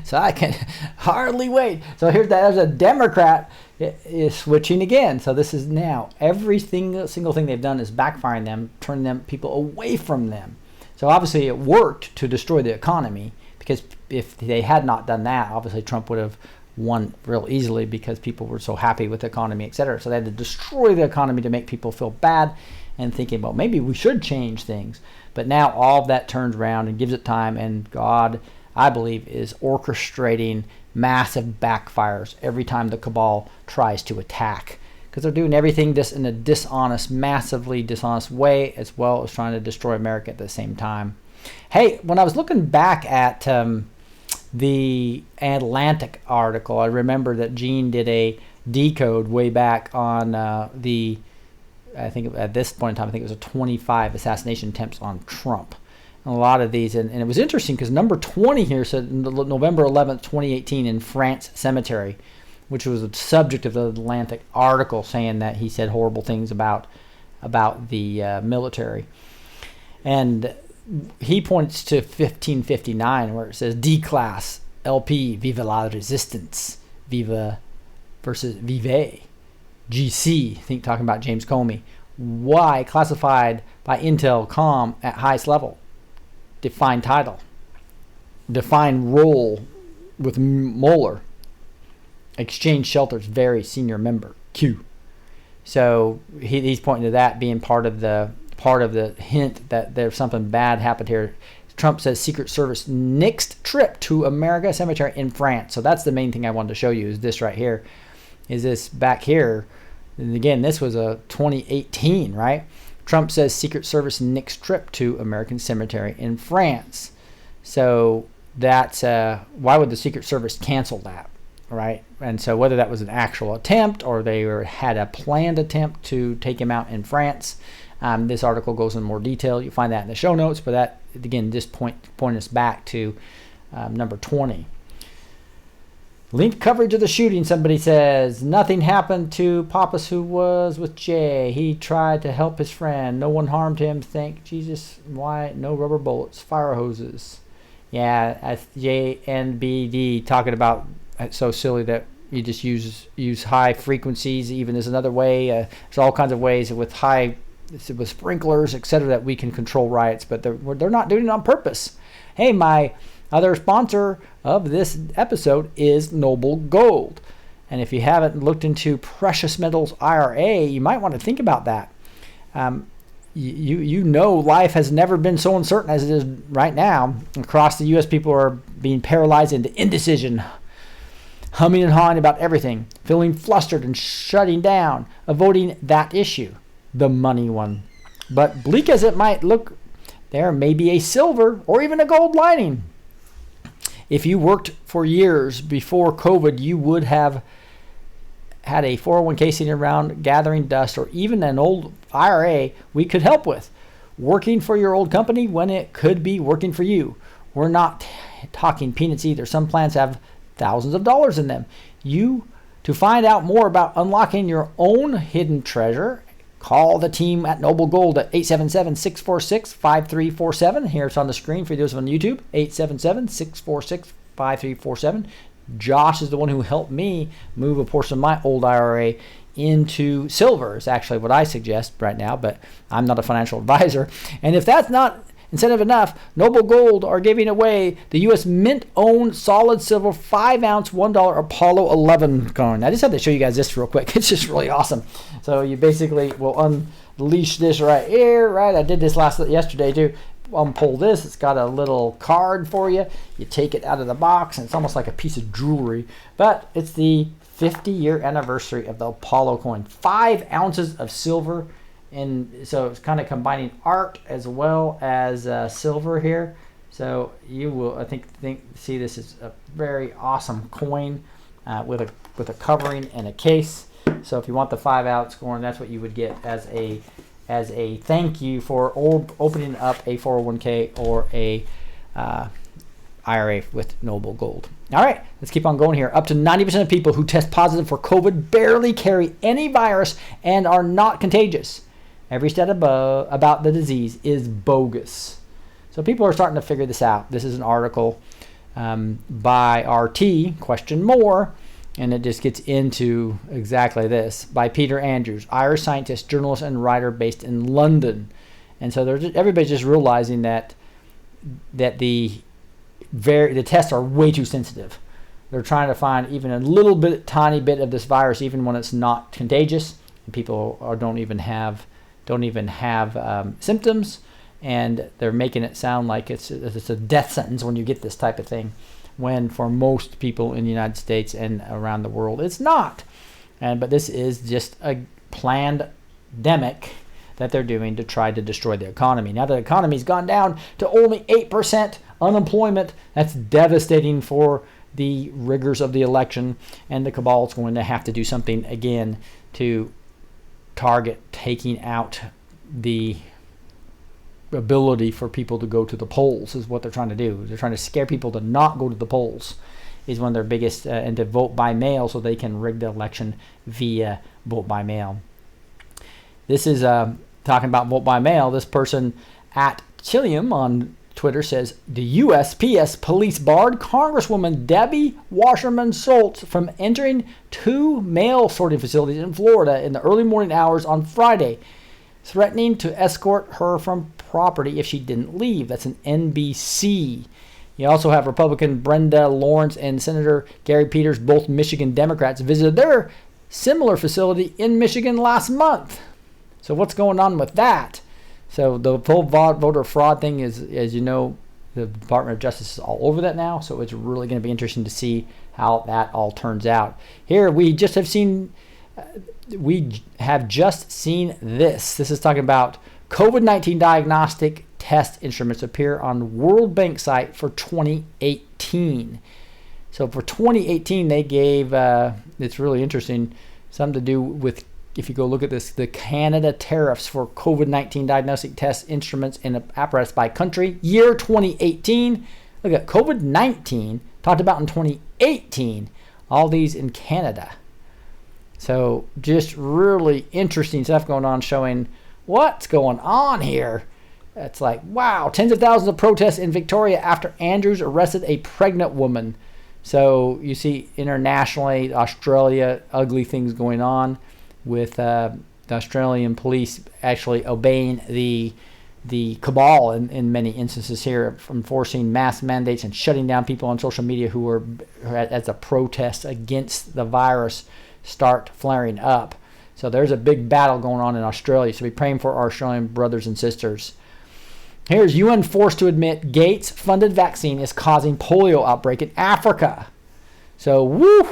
So I can hardly wait. So here's that. As a Democrat is switching again. So this is now every single thing they've done is backfiring them, turning them people away from them. So obviously it worked to destroy the economy, because if they had not done that, obviously Trump would have won real easily because people were so happy with the economy, etc. So they had to destroy the economy to make people feel bad and thinking, well, maybe we should change things. But now all of that turns around and gives it time, and God, I believe, is orchestrating massive backfires every time the cabal tries to attack, because they're doing everything this in a dishonest, massively dishonest way, as well as trying to destroy America at the same time. Hey, when I was looking back at the Atlantic article, I remember that Gene did a decode way back on I think at this point in time, I think it was a 25 assassination attempts on Trump. And a lot of these, and it was interesting because number 20 here said November 11th, 2018 in France cemetery, which was the subject of the Atlantic article, saying that he said horrible things about the military. And he points to 1559 where it says D-class, LP, vive la resistance, vive versus vive. GC, talking about James Comey. Y, classified by Intel.com at highest level. Define title. Define role with Mueller. Exchange shelters, very senior member. Q. So he's pointing to that being part of the hint that there's something bad happened here. Trump says Secret Service nixed trip to America Cemetery in France. So that's the main thing I wanted to show you, is this right here. Is this back here. And again, this was a 2018, right? Trump says Secret Service nixed trip to American Cemetery in France. So that's why would the Secret Service cancel that, right? And so whether that was an actual attempt or they had a planned attempt to take him out in France, this article goes in more detail. You'll find that in the show notes. But that, again, just point us back to number 20. Linked coverage of the shooting, somebody says. Nothing happened to Pappas, who was with Jay. He tried to help his friend. No one harmed him. Thank Jesus. Why? No rubber bullets. Fire hoses. Yeah, that's JNBD talking about, it's so silly that you just use high frequencies. Even there's another way. There's all kinds of ways with with sprinklers, etc., that we can control riots, but they're not doing it on purpose. Hey, my other sponsor of this episode is Noble Gold. And if you haven't looked into Precious Metals IRA, you might want to think about that. You know life has never been so uncertain as it is right now. Across the U.S., people are being paralyzed into indecision, humming and hawing about everything, feeling flustered and shutting down, avoiding that issue, the money one. But bleak as it might look, there may be a silver or even a gold lining. If you worked for years before COVID, you would have had a 401k sitting around gathering dust, or even an old IRA we could help with. Working for your old company when it could be working for you. We're not talking peanuts either. Some plans have thousands of dollars in them. To find out more about unlocking your own hidden treasure, call the team at Noble Gold at 877-646-5347. Here it's on the screen for those on YouTube, 877-646-5347. Josh is the one who helped me move a portion of my old IRA into silver. It's actually what I suggest right now, but I'm not a financial advisor. And if that's not incentive enough, Noble Gold are giving away the U.S. Mint-owned solid silver 5-ounce $1 Apollo 11 coin. I just had to show you guys this real quick. It's just really awesome. So you basically will unleash this right here, right? I did this yesterday too. Pull this. It's got a little card for you. You take it out of the box, and it's almost like a piece of jewelry. But it's the 50-year anniversary of the Apollo coin. 5 ounces of silver. And so it's kind of combining art as well as silver here. So you will, I think see this is a very awesome coin with a covering and a case. So if you want the 5-ounce coin, that's what you would get as a thank you for opening up a 401k or a IRA with Noble Gold. All right, let's keep on going here. Up to 90% of people who test positive for COVID barely carry any virus and are not contagious. Every stat above about the disease is bogus. So people are starting to figure this out. This is an article by RT, question more, and it just gets into exactly this, by Peter Andrews, Irish scientist, journalist, and writer based in London. And so everybody's just realizing that the tests are way too sensitive. They're trying to find even a little bit, tiny bit of this virus, even when it's not contagious, and people don't even have symptoms, and they're making it sound like it's a death sentence when you get this type of thing, when for most people in the United States and around the world it's not. But this is just a planned demic that they're doing to try to destroy the economy. Now the economy's gone down to only 8% unemployment. That's devastating for the rigors of the election, and the cabal's going to have to do something again to target taking out the ability for people to go to the polls, is what they're trying to do. They're trying to scare people to not go to the polls, is one of their biggest, and to vote by mail so they can rig the election via vote by mail. This is talking about vote by mail. This person at Chilliam on Twitter says, the USPS police barred Congresswoman Debbie Wasserman Schultz from entering 2 mail sorting facilities in Florida in the early morning hours on Friday, threatening to escort her from property if she didn't leave. That's an NBC. You also have Republican Brenda Lawrence and Senator Gary Peters, both Michigan Democrats, visited their similar facility in Michigan last month. So what's going on with that? So the full voter fraud thing is, as you know, the Department of Justice is all over that now. So it's really going to be interesting to see how that all turns out. Here we just have seen this. This is talking about COVID-19 diagnostic test instruments appear on World Bank site for 2018. So for 2018, they gave, it's really interesting, something to do with, if you go look at this, the Canada tariffs for COVID-19 diagnostic test instruments and apparatus by country. Year 2018. Look at COVID-19 talked about in 2018. All these in Canada. So just really interesting stuff going on, showing what's going on here. It's like, wow, tens of thousands of protests in Victoria after Andrews arrested a pregnant woman. So you see internationally, Australia, ugly things going on with the Australian police actually obeying the cabal in many instances here, enforcing mask mandates and shutting down people on social media who are, as a protest against the virus, start flaring up. So there's a big battle going on in Australia. So be praying for our Australian brothers and sisters. Here's UN forced to admit Gates-funded vaccine is causing polio outbreak in Africa. So, woo!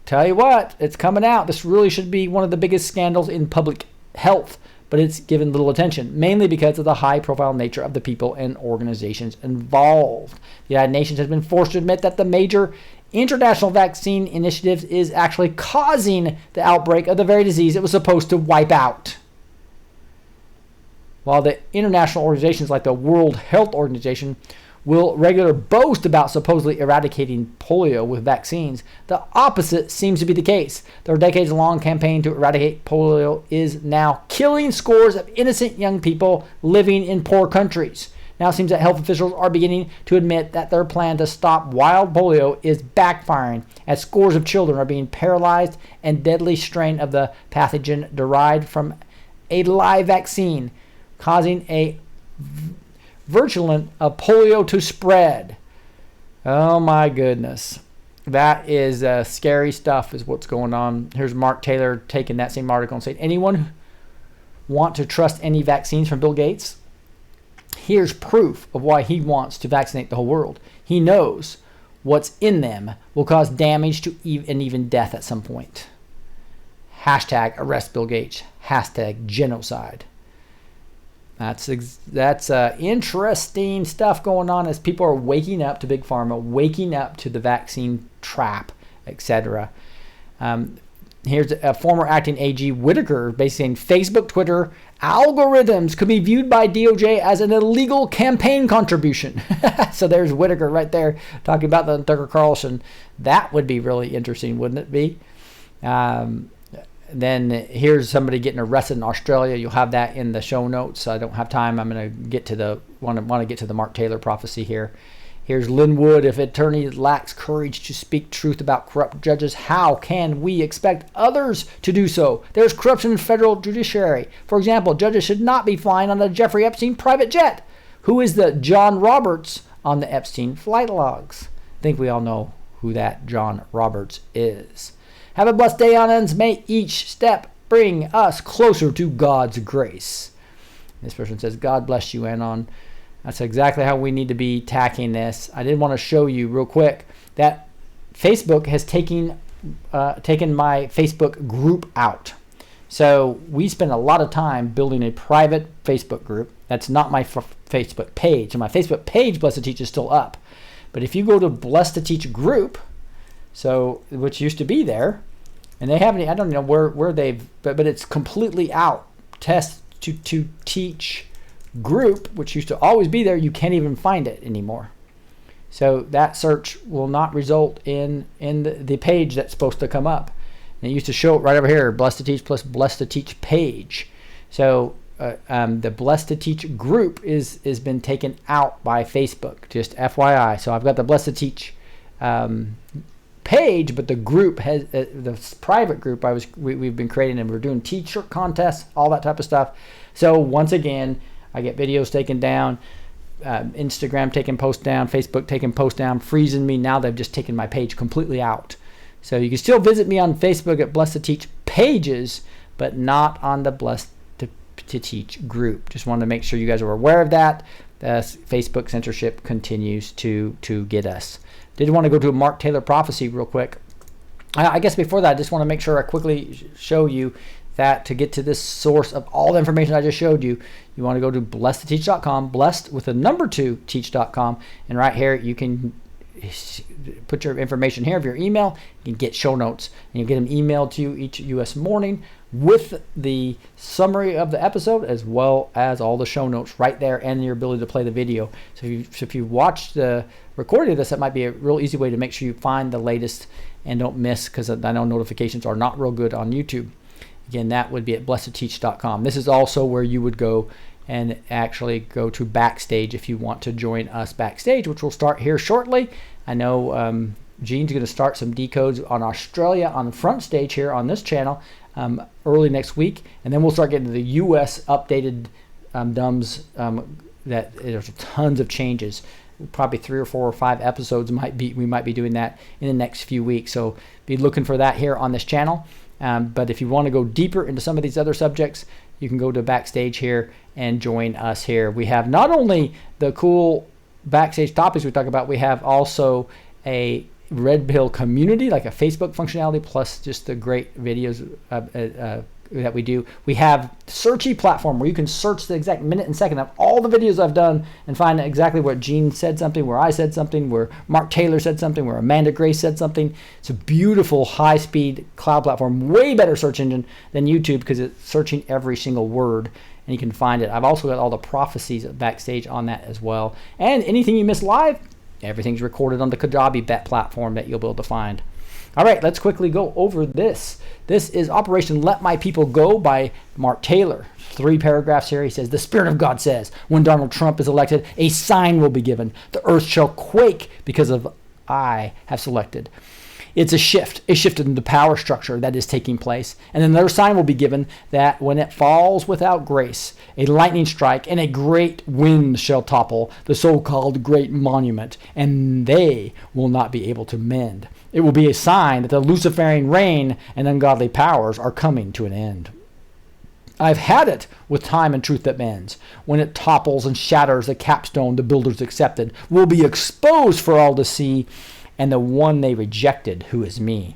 Tell you what, it's coming out. This really should be one of the biggest scandals in public health, but it's given little attention, mainly because of the high-profile nature of the people and organizations involved. The United Nations has been forced to admit that the major international vaccine initiatives is actually causing the outbreak of the very disease it was supposed to wipe out. While the international organizations like the World Health Organization will regularly boast about supposedly eradicating polio with vaccines, the opposite seems to be the case. Their decades-long campaign to eradicate polio is now killing scores of innocent young people living in poor countries. Now it seems that health officials are beginning to admit that their plan to stop wild polio is backfiring, as scores of children are being paralyzed and deadly strain of the pathogen derived from a live vaccine, causing a virulent of polio to spread. Oh my goodness. That is scary stuff is what's going on. Here's Mark Taylor taking that same article and saying, anyone want to trust any vaccines from Bill Gates? Here's proof of why he wants to vaccinate the whole world. He knows what's in them will cause damage to and even death at some point. Hashtag arrest Bill Gates. Hashtag genocide. That's interesting stuff going on as people are waking up to Big Pharma, waking up to the vaccine trap, etc. Here's a former acting AG Whitaker basically saying Facebook, Twitter algorithms could be viewed by DOJ as an illegal campaign contribution. So there's Whitaker right there talking about the Tucker Carlson. That would be really interesting, wouldn't it be? Then here's somebody getting arrested in Australia. You'll have that in the show notes. I don't have time. I'm going to get to the want to get to the Mark Taylor prophecy here. Here's Linwood. If attorney lacks courage to speak truth about corrupt judges, how can we expect others to do so? There's corruption in federal judiciary. For example, judges should not be flying on the Jeffrey Epstein private jet. Who is the John Roberts on the Epstein flight logs? I think we all know who that John Roberts is. Have a blessed day, Anons. May each step bring us closer to God's grace. This person says, God bless you, Anon. That's exactly how we need to be attacking this. I did want to show you real quick that Facebook has taken my Facebook group out. So we spend a lot of time building a private Facebook group. That's not my Facebook page. And my Facebook page, Blessed to Teach, is still up. But if you go to Blessed to Teach group, so which used to be there, and they haven't, I don't know where they've, but it's completely out. Test to teach group, which used to always be there, you can't even find it anymore. So that search will not result in the page that's supposed to come up. And it used to show it right over here, Blessed to Teach plus Blessed to Teach page. So the Blessed to Teach group is been taken out by Facebook, just FYI. So I've got the Blessed to Teach page, but the group has the private group we've been creating, and we're doing t-shirt contests, all that type of stuff. So once again, I get videos taken down, Instagram taking posts down, Facebook taking posts down, freezing me. Now they've just taken my page completely out. So you can still visit me on Facebook at Blessed to Teach pages, but not on the Blessed to Teach group. Just wanted to make sure you guys are aware of that. Facebook censorship continues to get us. Did want to go to a Mark Taylor prophecy real quick. I guess before that, I just want to make sure I quickly show you that to get to this source of all the information I just showed you, you want to go to blessed2teach.com, blessed with a number 2 teach.com, and right here you can put your information here of your email. You can get show notes, and you get them emailed to you each U.S. morning with the summary of the episode as well as all the show notes right there and your ability to play the video. So if you watch the recording of this, that might be a real easy way to make sure you find the latest and don't miss, because I know notifications are not real good on YouTube. Again, that would be at blessed2teach.com. This is also where you would go and actually go to Backstage if you want to join us Backstage, which will start here shortly. I know Gene's going to start some decodes on Australia on the front stage here on this channel early next week, and then we'll start getting to the U.S. updated DUMS. That there's tons of changes. Probably 3 or 4 or 5 episodes we might be doing that in the next few weeks. So be looking for that here on this channel. But if you want to go deeper into some of these other subjects, you can go to Backstage here and join us here. We have not only the cool Backstage topics we talk about, we have also a Red Pill community, like a Facebook functionality, plus just the great videos that we do. We have Searchy platform where you can search the exact minute and second of all the videos I've done and find exactly where Gene said something, where I said something, where Mark Taylor said something, where Amanda Grace said something. It's a beautiful high-speed cloud platform, way better search engine than YouTube because it's searching every single word and you can find it. I've also got all the prophecies Backstage on that as well. And anything you miss live, everything's recorded on the Kajabi Bet platform that you'll be able to find. All right, let's quickly go over this. This is Operation Let My People Go by Mark Taylor. 3 paragraphs here. He says, the Spirit of God says, when Donald Trump is elected, a sign will be given. The earth shall quake because of I have selected. It's a shift in the power structure that is taking place. And another sign will be given that when it falls without grace, a lightning strike and a great wind shall topple the so-called great monument, and they will not be able to mend. It will be a sign that the Luciferian reign and ungodly powers are coming to an end. I've had it with time and truth that mends. When it topples and shatters the capstone the builders accepted, will be exposed for all to see, and the one they rejected, who is me.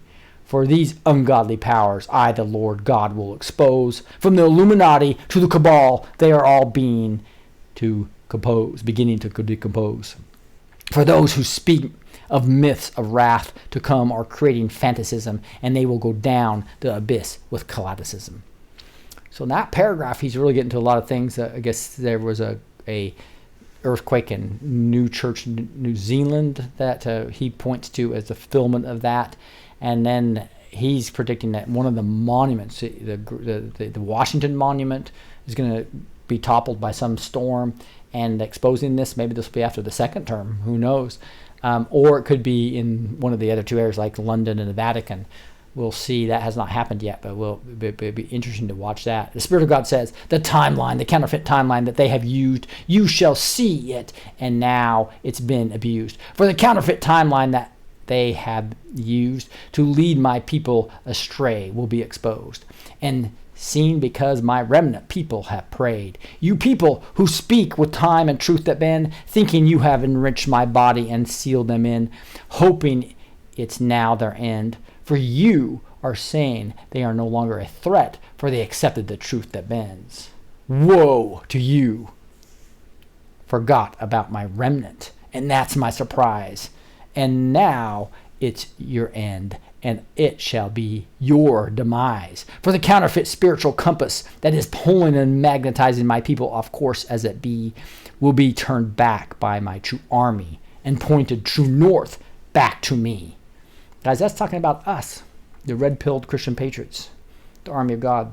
For these ungodly powers, I, the Lord God, will expose. From the Illuminati to the cabal, they are all beginning to decompose. For those who speak of myths of wrath to come are creating fantasism, and they will go down the abyss with collaticism. So in that paragraph, he's really getting to a lot of things. I guess there was a earthquake in New Zealand that he points to as the fulfillment of that. And then he's predicting that one of the monuments, the Washington Monument, is going to be toppled by some storm and exposing this. Maybe this will be after the second term. Who knows? Or it could be in one of the other two areas like London and the Vatican. We'll see. That has not happened yet, but it'll be interesting to watch that. The Spirit of God says, the timeline, the counterfeit timeline that they have used, you shall see it, and now it's been abused. For the counterfeit timeline that they have used to lead my people astray will be exposed and seen, because my remnant people have prayed. You people who speak with time and truth that bend, thinking you have enriched my body and sealed them in, hoping it's now their end. For you are saying they are no longer a threat, for they accepted the truth that bends. Woe to you! Forgot about my remnant, and that's my surprise. And now it's your end, and it shall be your demise. For the counterfeit spiritual compass that is pulling and magnetizing my people off course as it be, will be turned back by my true army and pointed true north back to me. Guys, that's talking about us, the red-pilled Christian patriots, the army of God,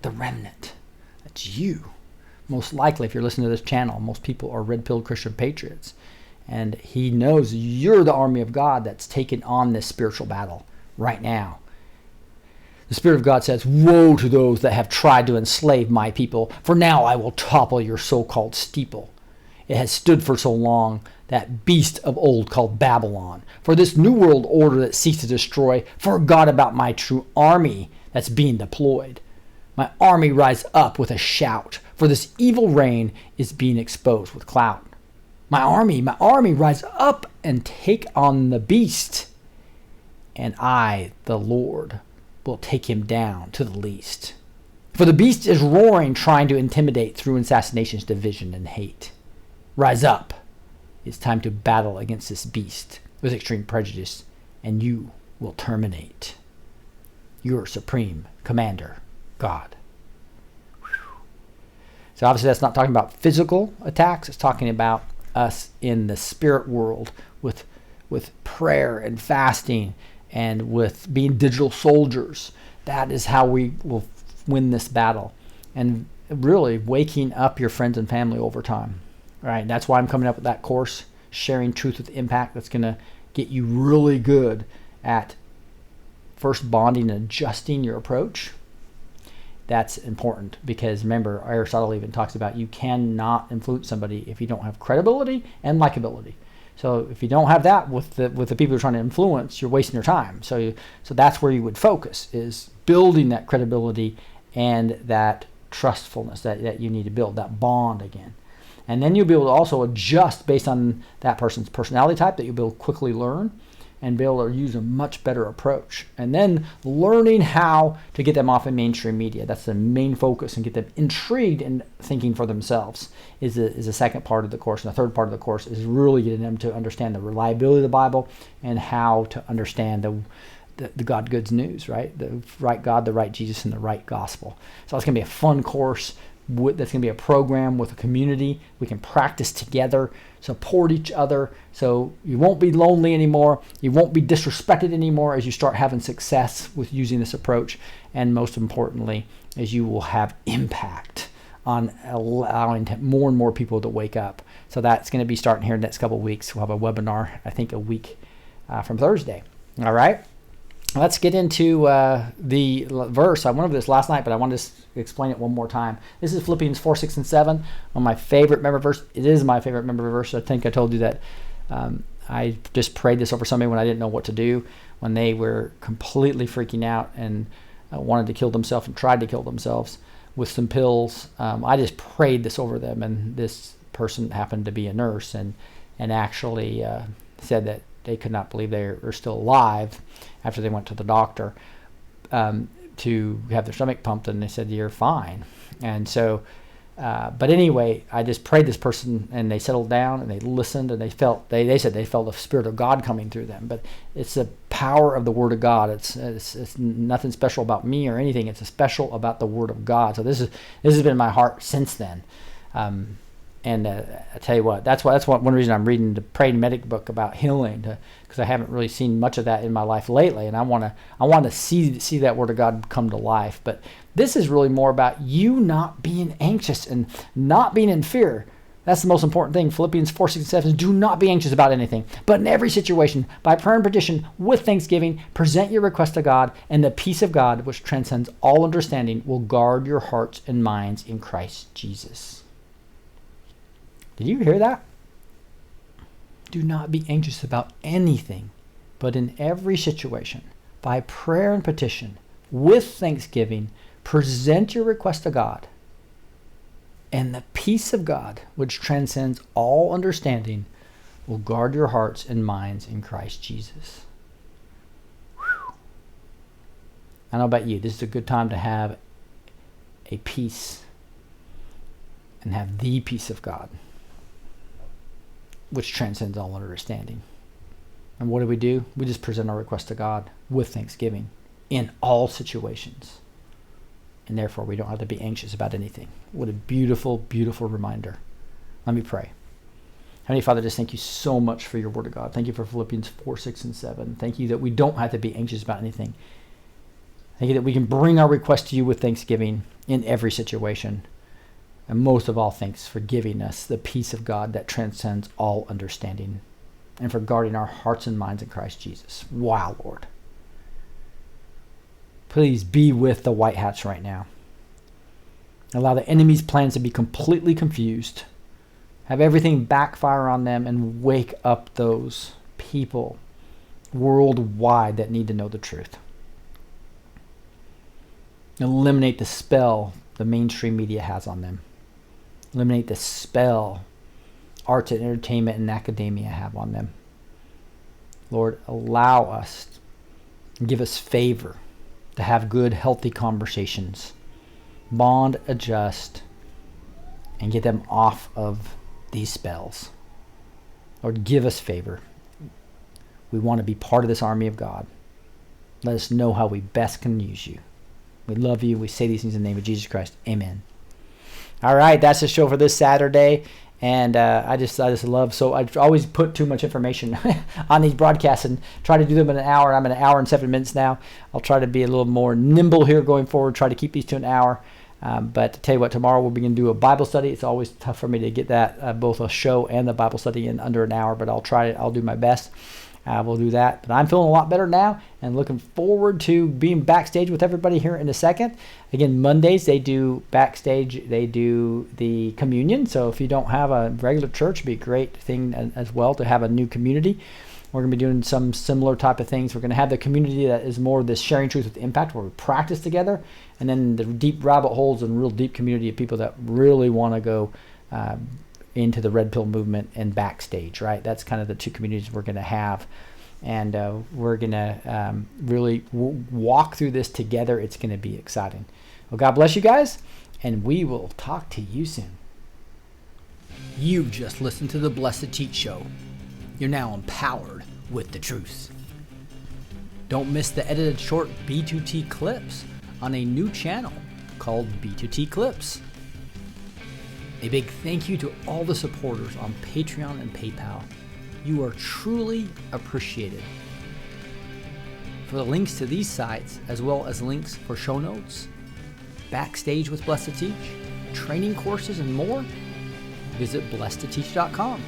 the remnant. That's you. Most likely, if you're listening to this channel, most people are red-pilled Christian patriots. And he knows you're the army of God that's taken on this spiritual battle right now. The Spirit of God says, woe to those that have tried to enslave my people, for now I will topple your so-called steeple. It has stood for so long, that beast of old called Babylon. For this new world order that seeks to destroy forgot about my true army that's being deployed. My army rise up with a shout, for this evil reign is being exposed with clout. My army, rise up and take on the beast. And I, the Lord, will take him down to the least. For the beast is roaring, trying to intimidate through assassinations, division, and hate. Rise up. It's time to battle against this beast with extreme prejudice, and you will terminate. Your supreme commander, God. Whew. So obviously that's not talking about physical attacks. It's talking about us in the spirit world with prayer and fasting and with being digital soldiers. That is how we will win this battle. And really waking up your friends and family over time. All right, that's why I'm coming up with that course, Sharing Truth with Impact, that's going to get you really good at first bonding and adjusting your approach. That's important because remember, Aristotle even talks about you cannot influence somebody if you don't have credibility and likability. So if you don't have that with the people you're trying to influence, you're wasting your time. So that's where you would focus, is building that credibility and that trustfulness that you need to build, that bond again. And then you'll be able to also adjust based on that person's personality type that you'll be able to quickly learn and be able to use a much better approach. And then learning how to get them off of mainstream media. That's the main focus, and get them intrigued and thinking for themselves is the second part of the course. And the third part of the course is really getting them to understand the reliability of the Bible and how to understand the God goods news, right? The right God, the right Jesus, and the right gospel. So it's going to be a fun course. That's going to be a program with a community. We can practice together, support each other, so you won't be lonely anymore. You won't be disrespected anymore as you start having success with using this approach. And most importantly, as you will have impact on allowing more and more people to wake up. So that's going to be starting here in the next couple of weeks. We'll have a webinar, I think, a week from Thursday. All right. Let's get into the verse. I went over this last night, but I wanted to explain it one more time. This is Philippians 4, 6, and 7. One of my favorite member verse. It is my favorite member verse. I think I told you that I just prayed this over somebody when I didn't know what to do, when they were completely freaking out and wanted to kill themselves and tried to kill themselves with some pills. I just prayed this over them, and this person happened to be a nurse and actually said that they could not believe they were still alive after they went to the doctor to have their stomach pumped, and they said, you're fine. And so, but anyway, I just prayed this person, and they settled down, and they listened, and they said they felt the Spirit of God coming through them. But it's the power of the Word of God. It's nothing special about me or anything. It's special about the Word of God. So this has been my heart since then. And I tell you what, that's one reason I'm reading the Pray and Medic book about healing, because I haven't really seen much of that in my life lately, and I want to see that Word of God come to life. But this is really more about you not being anxious and not being in fear. That's the most important thing. Philippians 4:6-7. Do not be anxious about anything, but in every situation, by prayer and petition, with thanksgiving, present your request to God, and the peace of God, which transcends all understanding, will guard your hearts and minds in Christ Jesus. Did you hear that? Do not be anxious about anything, but in every situation, by prayer and petition, with thanksgiving, present your request to God. And the peace of God, which transcends all understanding, will guard your hearts and minds in Christ Jesus. Whew. I don't know about you. This is a good time to have a peace and have the peace of God, which transcends all understanding. And what do? We just present our request to God with thanksgiving in all situations. And therefore, we don't have to be anxious about anything. What a beautiful, beautiful reminder. Let me pray. Heavenly Father, just thank you so much for your Word of God. Thank you for Philippians 4:6-7. Thank you that we don't have to be anxious about anything. Thank you that we can bring our request to you with thanksgiving in every situation. And most of all, thanks for giving us the peace of God that transcends all understanding, and for guarding our hearts and minds in Christ Jesus. Wow, Lord. Please be with the white hats right now. Allow the enemy's plans to be completely confused. Have everything backfire on them, and wake up those people worldwide that need to know the truth. Eliminate the spell the mainstream media has on them. Eliminate the spell arts and entertainment and academia have on them. Lord, allow us, give us favor to have good, healthy conversations. Bond, adjust, and get them off of these spells. Lord, give us favor. We want to be part of this army of God. Let us know how we best can use you. We love you. We say these things in the name of Jesus Christ. Amen. All right, that's the show for this Saturday. And I just love, so I always put too much information on these broadcasts and try to do them in an hour. I'm at an hour and 7 minutes now. I'll try to be a little more nimble here going forward, try to keep these to an hour. But to tell you what, tomorrow we'll begin to do a Bible study. It's always tough for me to get that, both a show and the Bible study in under an hour, but I'll do my best. We'll do that. But I'm feeling a lot better now and looking forward to being backstage with everybody here in a second. Again, Mondays they do backstage. They do the communion. So if you don't have a regular church, it'd be a great thing as well to have a new community. We're going to be doing some similar type of things. We're going to have the community that is more this sharing truth with impact, where we practice together, and then the deep rabbit holes and real deep community of people that really want to go into the Red Pill movement and backstage, right? That's kind of the two communities we're going to have. And we're going to really walk through this together. It's going to be exciting. Well, God bless you guys, and we will talk to you soon. You've just listened to the Blessed Teach Show. You're now empowered with the truth. Don't miss the edited short B2T clips on a new channel called B2T Clips. A big thank you to all the supporters on Patreon and PayPal. You are truly appreciated. For the links to these sites, as well as links for show notes, Backstage with Blessed Teach, training courses, and more, visit blessedtoteach.com.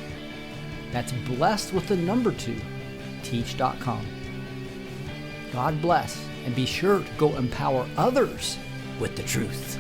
That's blessed with the number 2, teach.com. God bless, and be sure to go empower others with the truth.